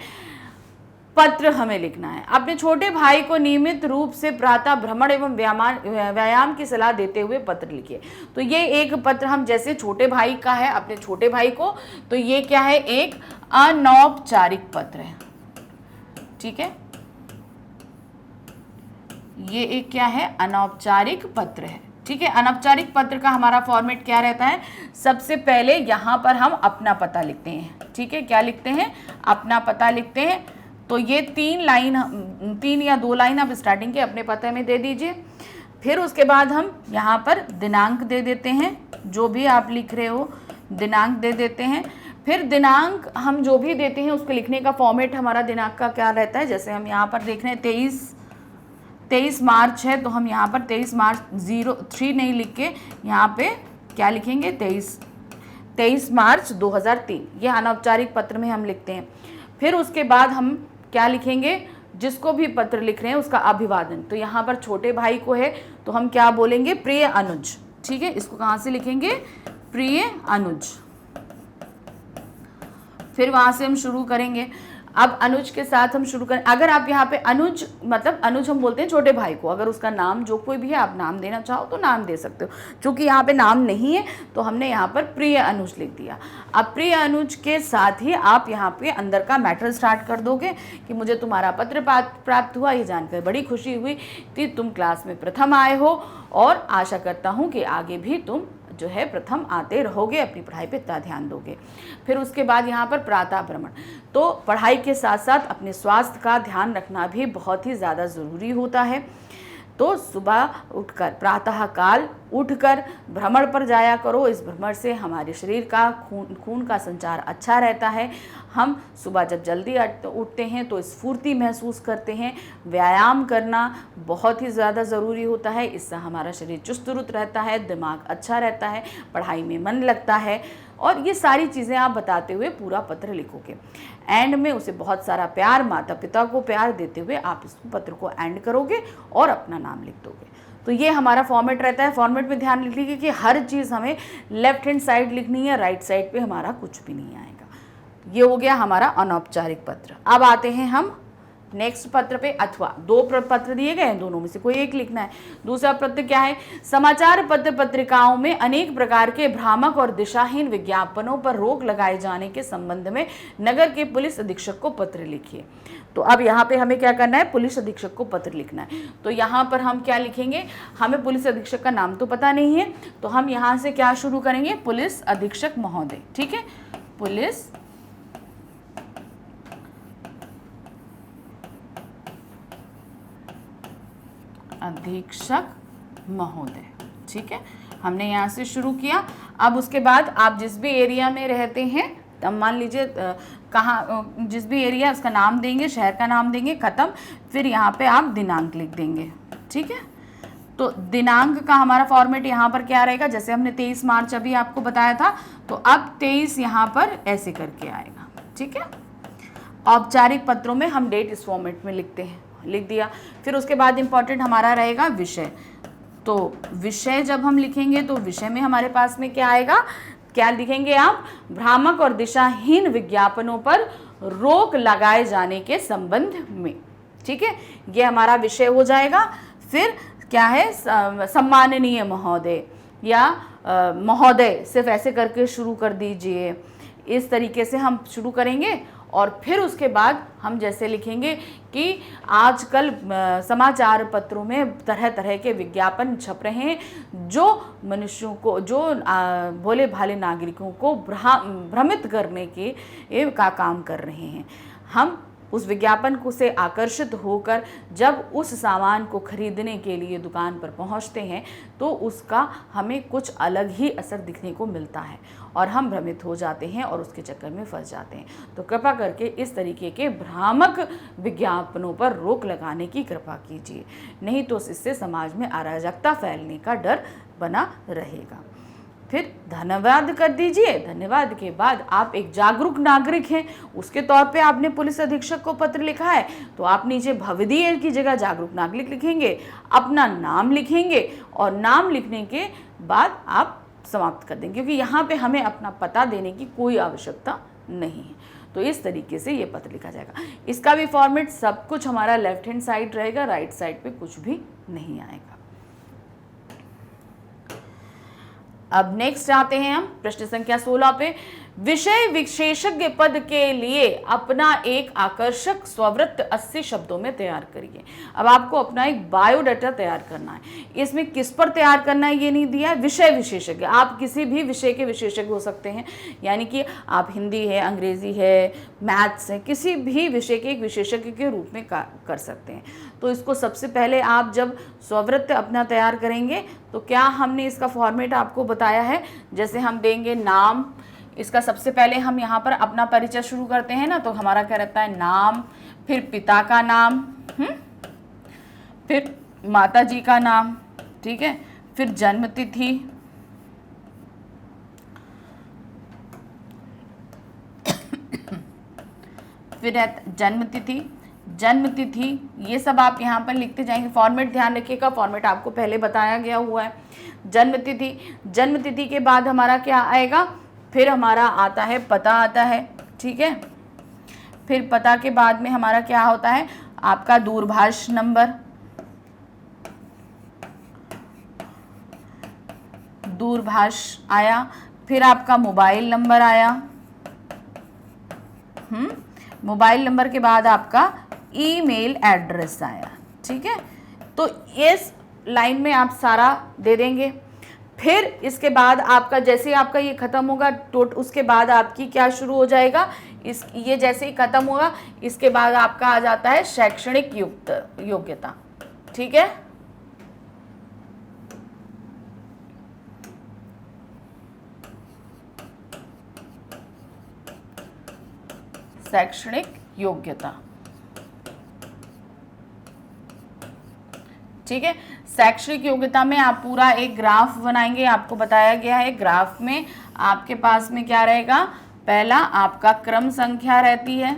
पत्र हमें लिखना है। अपने छोटे भाई को नियमित रूप से प्रातः भ्रमण एवं व्यायाम की सलाह देते हुए पत्र लिखिए। तो ये एक पत्र हम जैसे छोटे भाई का है अपने छोटे भाई को, तो ये क्या है, एक अनौपचारिक पत्र है। ठीक है, ये एक क्या है, अनौपचारिक पत्र है। ठीक है, अनौपचारिक पत्र का हमारा फॉर्मेट क्या रहता है, सबसे पहले यहाँ पर हम अपना पता लिखते हैं। ठीक है, क्या लिखते हैं, अपना पता लिखते हैं। तो ये 3 या 2 लाइन आप स्टार्टिंग के अपने पते में दे दीजिए। फिर उसके बाद हम यहाँ पर दिनांक दे देते हैं, जो भी आप लिख रहे हो दिनांक दे देते हैं। फिर दिनांक हम जो भी देते हैं उसको लिखने का फॉर्मेट हमारा दिनांक का क्या रहता है, जैसे हम यहाँ पर देख रहे हैं 23 मार्च है, तो हम यहाँ पर 23 मार्च 03 नहीं लिख के यहाँ पे क्या लिखेंगे, 23 मार्च 2003। ये अनौपचारिक पत्र में हम लिखते हैं। फिर उसके बाद हम क्या लिखेंगे, जिसको भी पत्र लिख रहे हैं उसका अभिवादन। तो यहाँ पर छोटे भाई को है तो हम क्या बोलेंगे, प्रिय अनुज। ठीक है, इसको कहाँ से लिखेंगे, प्रिय अनुज। फिर वहाँ से हम शुरू करेंगे। अब अनुज के साथ हम शुरू करें। अगर आप यहाँ पे अनुज मतलब अनुज हम बोलते हैं छोटे भाई को, अगर उसका नाम जो कोई भी है आप नाम देना चाहो तो नाम दे सकते हो। चूँकि यहाँ पे नाम नहीं है तो हमने यहाँ पर प्रिय अनुज लिख दिया। अब प्रिय अनुज के साथ ही आप यहाँ पे अंदर का मैटर स्टार्ट कर दोगे कि मुझे तुम्हारा पत्र प्राप्त हुआ, ये जानकर बड़ी खुशी हुई कि तुम क्लास में प्रथम आए हो और आशा करता हूँ कि आगे भी तुम जो है प्रथम आते रहोगे, अपनी पढ़ाई पे इतना ध्यान दोगे। फिर उसके बाद यहाँ पर प्रातः भ्रमण, तो पढ़ाई के साथ साथ अपने स्वास्थ्य का ध्यान रखना भी बहुत ही ज़्यादा ज़रूरी होता है। तो सुबह उठकर प्रातः काल उठकर भ्रमण पर जाया करो। इस भ्रमण से हमारे शरीर का खून का संचार अच्छा रहता है। हम सुबह जब जल्दी उठते हैं तो स्फूर्ति महसूस करते हैं। व्यायाम करना बहुत ही ज़्यादा ज़रूरी होता है, इससे हमारा शरीर चुस्त दुरुस्त रहता है, दिमाग अच्छा रहता है, पढ़ाई में मन लगता है। और ये सारी चीज़ें आप बताते हुए पूरा पत्र लिखोगे। एंड में उसे बहुत सारा प्यार, माता पिता को प्यार देते हुए आप इस पत्र को एंड करोगे और अपना नाम लिख दोगे। तो ये हमारा फॉर्मेट रहता है। फॉर्मेट में ध्यान रख लीजिए कि हर चीज़ हमें लेफ्ट हैंड साइड लिखनी है, राइट साइड पे हमारा कुछ भी नहीं आएगा। ये हो गया हमारा अनौपचारिक पत्र। अब आते हैं हम नेक्स्ट पत्र पे, अथवा 2 पत्र दिए गए हैं, दोनों में से कोई एक लिखना है। दूसरा पत्र क्या है, समाचार पत्र पत्रिकाओं में अनेक प्रकार के भ्रामक और दिशाहीन विज्ञापनों पर रोक लगाए जाने के संबंध में नगर के पुलिस अधीक्षक को पत्र लिखिए। तो अब यहाँ पे हमें क्या करना है, पुलिस अधीक्षक को पत्र लिखना है। तो यहाँ पर हम क्या लिखेंगे, हमें पुलिस अधीक्षक का नाम तो पता नहीं है, तो हम यहाँ से क्या शुरू करेंगे, पुलिस अधीक्षक महोदय। ठीक है, पुलिस अधीक्षक महोदय। ठीक है, हमने यहाँ से शुरू किया। अब उसके बाद आप जिस भी एरिया में रहते हैं, तब मान लीजिए कहाँ, जिस भी एरिया उसका नाम देंगे, शहर का नाम देंगे, ख़त्म। फिर यहाँ पे आप दिनांक लिख देंगे। ठीक है, तो दिनांक का हमारा फॉर्मेट यहाँ पर क्या रहेगा, जैसे हमने 23 मार्च अभी आपको बताया था, तो अब 23 यहाँ पर ऐसे करके आएगा। ठीक है, औपचारिक पत्रों में हम डेट इस फॉर्मेट में लिखते हैं, लिख दिया। फिर उसके बाद इंपॉर्टेंट हमारा रहेगा विषय। तो विषय जब हम लिखेंगे तो विषय में हमारे पास में क्या आएगा, क्या लिखेंगे आप, भ्रामक और दिशाहीन विज्ञापनों पर रोक लगाए जाने के संबंध में। ठीक है, ये हमारा विषय हो जाएगा। फिर क्या है, सम्माननीय महोदय या महोदय, सिर्फ ऐसे करके शुरू कर दीजिए। इस तरीके से हम शुरू करेंगे। और फिर उसके बाद हम जैसे लिखेंगे कि आजकल समाचार पत्रों में तरह तरह के विज्ञापन छप रहे हैं जो मनुष्यों को, जो भोले भाले नागरिकों को भ्रमित करने के का काम कर रहे हैं। हम उस विज्ञापन को से आकर्षित होकर जब उस सामान को खरीदने के लिए दुकान पर पहुंचते हैं तो उसका हमें कुछ अलग ही असर दिखने को मिलता है और हम भ्रमित हो जाते हैं और उसके चक्कर में फंस जाते हैं। तो कृपा करके इस तरीके के भ्रामक विज्ञापनों पर रोक लगाने की कृपा कीजिए, नहीं तो इससे समाज में अराजकता फैलने का डर बना रहेगा। फिर धन्यवाद कर दीजिए। धन्यवाद के बाद आप एक जागरूक नागरिक हैं, उसके तौर पे आपने पुलिस अधीक्षक को पत्र लिखा है तो आप नीचे भवदीय की जगह जागरूक नागरिक लिखेंगे, अपना नाम लिखेंगे और नाम लिखने के बाद आप समाप्त कर देंगे, क्योंकि यहाँ पे हमें अपना पता देने की कोई आवश्यकता नहीं है। तो इस तरीके से ये पत्र लिखा जाएगा। इसका भी फॉर्मेट सब कुछ हमारा लेफ्ट हैंड साइड रहेगा, राइट साइड पे कुछ भी नहीं आएगा। अब नेक्स्ट आते हैं हम प्रश्न संख्या 16 पे। विषय विशेषज्ञ पद के लिए अपना एक आकर्षक स्ववृत्त 80 शब्दों में तैयार करिए। अब आपको अपना एक बायोडाटा तैयार करना है। इसमें किस पर तैयार करना है ये नहीं दिया है। विषय विशेषज्ञ, आप किसी भी विषय के विशेषज्ञ हो सकते हैं, यानी कि आप हिंदी है, अंग्रेजी है, मैथ्स है, किसी भी विषय के एक विशेषज्ञ के रूप में कर सकते हैं। तो इसको सबसे पहले आप जब स्ववृत्त अपना तैयार करेंगे तो क्या हमने इसका फॉर्मेट आपको बताया है। जैसे हम देंगे नाम, इसका सबसे पहले हम यहाँ पर अपना परिचय शुरू करते हैं ना, तो हमारा क्या रहता है नाम, फिर पिता का नाम, फिर माता जी का नाम, ठीक है, फिर जन्म तिथि, फिर जन्म तिथि, ये सब आप यहाँ पर लिखते जाएंगे। फॉर्मेट ध्यान रखिएगा, फॉर्मेट आपको पहले बताया गया हुआ है। जन्म तिथि के बाद हमारा क्या आएगा, फिर हमारा आता है पता आता है, ठीक है। फिर पता के बाद में हमारा क्या होता है, आपका दूरभाष नंबर, दूरभाष आया, फिर आपका मोबाइल नंबर आया, मोबाइल नंबर के बाद आपका ईमेल एड्रेस आया, ठीक है। तो इस लाइन में आप सारा दे देंगे। फिर इसके बाद आपका जैसे ही आपका ये खत्म होगा उसके बाद आपकी क्या शुरू हो जाएगा, ये जैसे ही खत्म होगा इसके बाद आपका आ जाता है शैक्षणिक योग्यता, ठीक है। शैक्षणिक योग्यता, ठीक है। शैक्षणिक योग्यता में आप पूरा एक ग्राफ बनाएंगे, आपको बताया गया है। ग्राफ में आपके पास में क्या रहेगा, पहला आपका क्रम संख्या रहती है,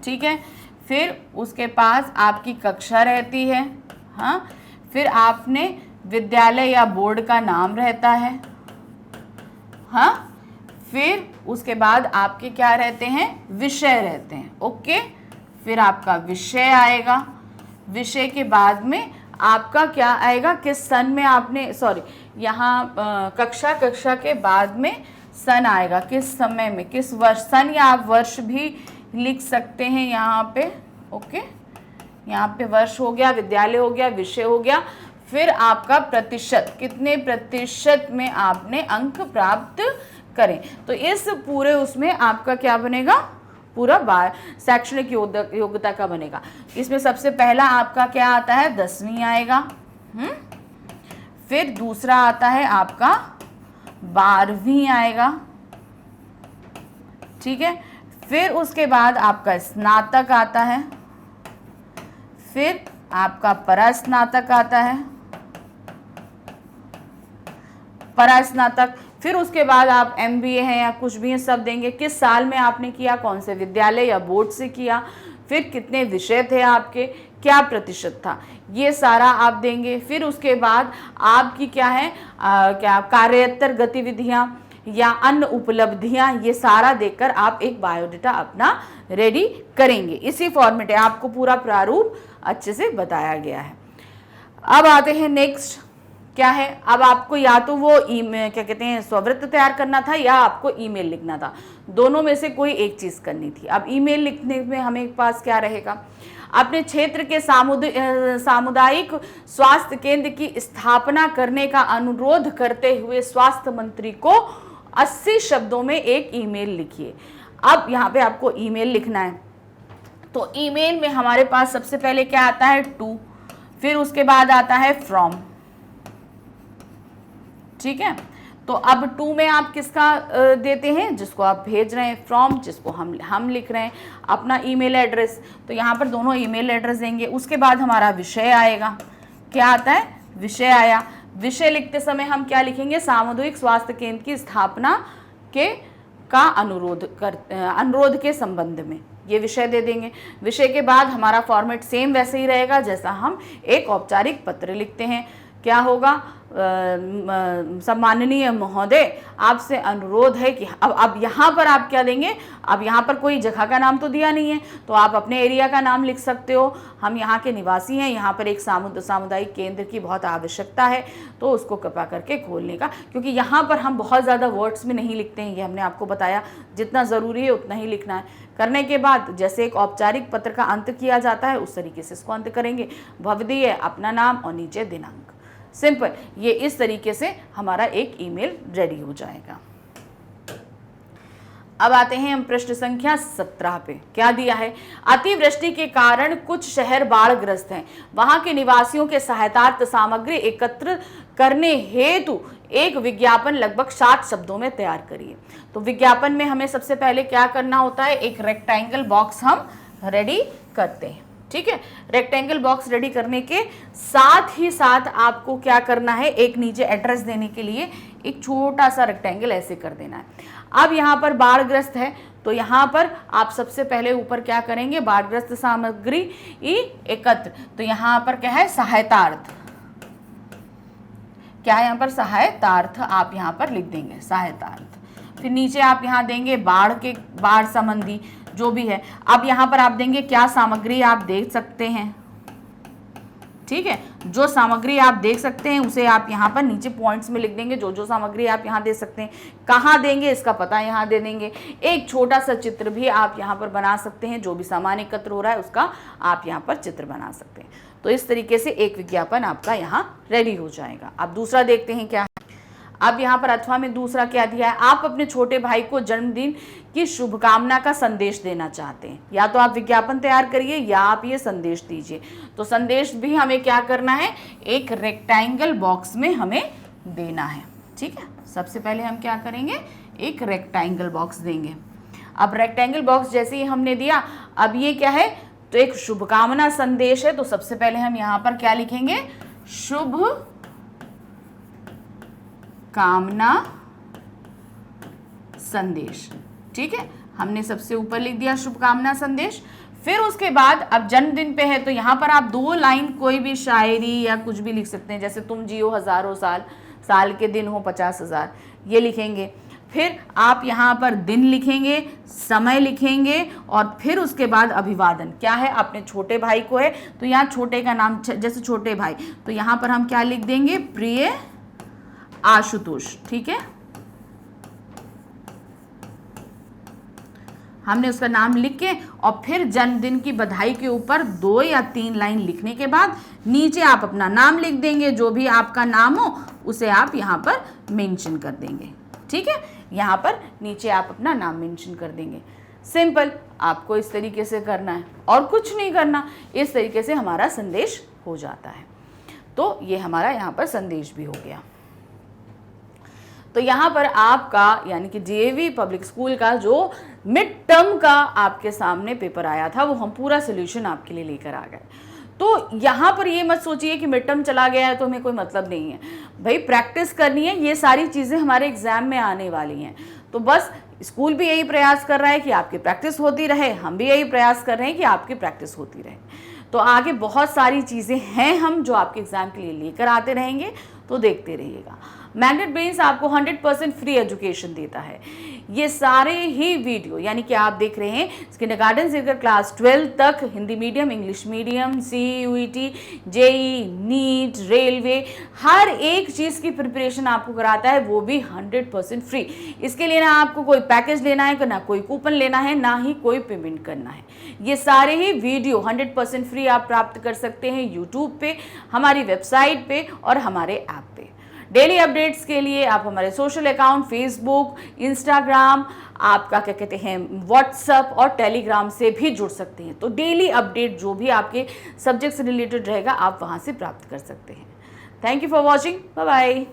ठीक है। फिर उसके पास आपकी कक्षा रहती है, हाँ। फिर आपने विद्यालय या बोर्ड का नाम रहता है, हाँ। फिर उसके बाद आपके क्या रहते हैं, विषय रहते हैं, ओके। फिर आपका विषय आएगा, विषय के बाद में आपका क्या आएगा, किस सन में आपने, सॉरी यहाँ कक्षा के बाद में सन आएगा, किस समय में, किस वर्ष, सन या आप वर्ष भी लिख सकते हैं यहाँ पे, ओके। यहाँ पे वर्ष हो गया, विद्यालय हो गया, विषय हो गया। फिर आपका प्रतिशत, कितने प्रतिशत में आपने अंक प्राप्त करें, तो इस पूरे उसमें आपका क्या बनेगा, पूरा शैक्षणिक योग्यता का बनेगा। इसमें सबसे पहला आपका क्या आता है, 10वीं आएगा, फिर दूसरा आता है आपका 12वीं आएगा, ठीक है। फिर उसके बाद आपका स्नातक आता है, फिर आपका परास्नातक आता है, परास्नातक। फिर उसके बाद आप MBA हैं या कुछ भी है सब देंगे, किस साल में आपने किया, कौन से विद्यालय या बोर्ड से किया, फिर कितने विषय थे आपके, क्या प्रतिशत था, ये सारा आप देंगे। फिर उसके बाद आपकी क्या है, क्या कार्योत्तर गतिविधियां या अन्य उपलब्धियां, ये सारा देकर आप एक बायोडाटा अपना रेडी करेंगे। इसी फॉर्मेट है, आपको पूरा प्रारूप अच्छे से बताया गया है। अब आते हैं नेक्स्ट, क्या है, अब आपको या तो वो क्या कहते हैं स्ववृत्त तैयार करना था या आपको ईमेल लिखना था, दोनों में से कोई एक चीज़ करनी थी। अब ईमेल लिखने में हमें पास क्या रहेगा, अपने क्षेत्र के सामुदायिक स्वास्थ्य केंद्र की स्थापना करने का अनुरोध करते हुए स्वास्थ्य मंत्री को 80 शब्दों में एक ईमेल लिखिए। अब यहाँ पे आपको ईमेल लिखना है, तो ईमेल में हमारे पास सबसे पहले क्या आता है, टू, फिर उसके बाद आता है फ्रॉम, ठीक है। तो अब टू में आप किसका देते हैं, जिसको आप भेज रहे हैं, फ्रॉम जिसको हम लिख रहे हैं अपना ईमेल एड्रेस, तो यहाँ पर दोनों ईमेल एड्रेस देंगे। उसके बाद हमारा विषय आएगा, क्या आता है, विषय आया। विषय लिखते समय हम क्या लिखेंगे, सामुदायिक स्वास्थ्य केंद्र की स्थापना का अनुरोध के संबंध में, ये विषय दे देंगे। विषय के बाद हमारा फॉर्मेट सेम वैसे ही रहेगा जैसा हम एक औपचारिक पत्र लिखते हैं। क्या होगा, सम्माननीय महोदय, आपसे अनुरोध है कि अब यहाँ पर आप क्या देंगे, अब यहाँ पर कोई जगह का नाम तो दिया नहीं है, तो आप अपने एरिया का नाम लिख सकते हो। हम यहाँ के निवासी हैं, यहाँ पर एक सामुदायिक केंद्र की बहुत आवश्यकता है, तो उसको कृपा करके खोलने का, क्योंकि यहाँ पर हम बहुत ज़्यादा वर्ड्स में नहीं लिखते हैं, ये हमने आपको बताया, जितना ज़रूरी है उतना ही लिखना है। करने के बाद जैसे एक औपचारिक पत्र का अंत किया जाता है, उस तरीके से इसको अंत करेंगे, भवदीय, अपना नाम और नीचे दिनांक, सिंपल। ये इस तरीके से हमारा एक ईमेल रेडी हो जाएगा। अब आते हैं हम प्रश्न संख्या 17 पे। क्या दिया है, अतिवृष्टि के कारण कुछ शहर बाढ़ग्रस्त हैं, वहां के निवासियों के सहायतार्थ सामग्री एकत्र करने हेतु एक विज्ञापन लगभग 60 शब्दों में तैयार करिए। तो विज्ञापन में हमें सबसे पहले क्या करना होता है, एक रेक्टेंगल बॉक्स हम रेडी करते हैं, ठीक है। रेक्टेंगल बॉक्स रेडी करने के साथ ही साथ आपको क्या करना है, एक नीचे एड्रेस देने के लिए एक छोटा सा रेक्टेंगल ऐसे कर देना है। अब यहाँ पर बाढ़ग्रस्त है, तो यहाँ पर आप सबसे पहले ऊपर क्या करेंगे, बाढ़ग्रस्त सामग्री एकत्र, तो यहाँ पर क्या है, सहायतार्थ, क्या है यहाँ पर, सहायतार्थ आप यहाँ पर लिख देंगे, सहायतार्थ। फिर नीचे आप यहाँ देंगे बाढ़ संबंधी जो भी है। अब यहाँ पर आप देंगे क्या सामग्री आप देख सकते हैं, ठीक है। जो सामग्री आप देख सकते हैं उसे आप यहाँ पर नीचे पॉइंट्स में लिख देंगे, जो जो सामग्री आप यहाँ दे सकते हैं। कहाँ देंगे इसका पता यहाँ दे देंगे। एक छोटा सा चित्र भी आप यहाँ पर बना सकते हैं, जो भी सामान एकत्र हो रहा है उसका आप यहाँ पर चित्र बना सकते हैं। तो इस तरीके से एक विज्ञापन आपका यहाँ रेडी हो जाएगा। अब दूसरा देखते हैं क्या है। अब यहाँ पर अथवा में दूसरा क्या दिया है, आप अपने छोटे भाई को जन्मदिन की शुभकामना का संदेश देना चाहते हैं, या तो आप विज्ञापन तैयार करिए या आप ये संदेश दीजिए। तो संदेश भी हमें क्या करना है, एक रेक्टेंगल बॉक्स में हमें देना है, ठीक है। सबसे पहले हम क्या करेंगे, एक रेक्टेंगल बॉक्स देंगे। अब रेक्टेंगल बॉक्स जैसे ही हमने दिया, अब ये क्या है, तो एक शुभकामना संदेश है, तो सबसे पहले हम यहाँ पर क्या लिखेंगे, शुभ कामना संदेश, ठीक है। हमने सबसे ऊपर लिख दिया शुभकामना संदेश। फिर उसके बाद अब जन्मदिन पे है, तो यहाँ पर आप 2 लाइन कोई भी शायरी या कुछ भी लिख सकते हैं, जैसे तुम जियो हजारों साल, साल के दिन हो 50,000, ये लिखेंगे। फिर आप यहाँ पर दिन लिखेंगे, समय लिखेंगे, और फिर उसके बाद अभिवादन क्या है, अपने छोटे भाई को है, तो यहाँ छोटे का नाम, जैसे छोटे भाई, तो यहाँ पर हम क्या लिख देंगे, प्रिय आशुतोष, ठीक है। हमने उसका नाम लिख के और फिर जन्मदिन की बधाई के ऊपर 2 या 3 लाइन लिखने के बाद नीचे आप अपना नाम लिख देंगे, जो भी आपका नाम हो उसे आप यहाँ पर मेंशन कर देंगे, ठीक है। यहाँ पर नीचे आप अपना नाम मेंशन कर देंगे। सिंपल, आपको इस तरीके से करना है और कुछ नहीं करना, इस तरीके से हमारा संदेश हो जाता है। तो ये हमारा यहाँ पर संदेश भी हो गया। तो यहाँ पर आपका यानी कि डीएवी पब्लिक स्कूल का जो मिड टर्म का आपके सामने पेपर आया था, वो हम पूरा सोल्यूशन आपके लिए लेकर आ गए। तो यहाँ पर ये मत सोचिए कि मिड टर्म चला गया है तो हमें कोई मतलब नहीं है, भाई प्रैक्टिस करनी है, ये सारी चीज़ें हमारे एग्जाम में आने वाली हैं। तो बस स्कूल भी यही प्रयास कर रहा है कि आपकी प्रैक्टिस होती रहे, हम भी यही प्रयास कर रहे हैं कि आपकी प्रैक्टिस होती रहे। तो आगे बहुत सारी चीज़ें हैं हम जो आपके एग्जाम के लिए लेकर आते रहेंगे, तो देखते रहिएगा। मैग्नेट ब्रेन्स आपको 100% फ्री एजुकेशन देता है। ये सारे ही वीडियो यानी कि आप देख रहे हैं किंडरगार्टन से लेकर क्लास 12 तक, Hindi medium, English medium, CUET, JEE, NEET, railway, हर एक चीज़ की प्रिपरेशन आपको कराता है, वो भी 100% फ्री। इसके लिए ना आपको कोई पैकेज लेना है, ना कोई कूपन लेना है, ना ही कोई पेमेंट करना है। ये सारे ही वीडियो 100% फ्री आप प्राप्त कर सकते हैं यूट्यूब पे, हमारी वेबसाइट पे और हमारे ऐप पे। डेली अपडेट्स के लिए आप हमारे सोशल अकाउंट फेसबुक, इंस्टाग्राम, आपका क्या कहते हैं व्हाट्सएप और टेलीग्राम से भी जुड़ सकते हैं। तो डेली अपडेट जो भी आपके सब्जेक्ट से रिलेटेड रहेगा आप वहाँ से प्राप्त कर सकते हैं। Thank you for watching, bye bye.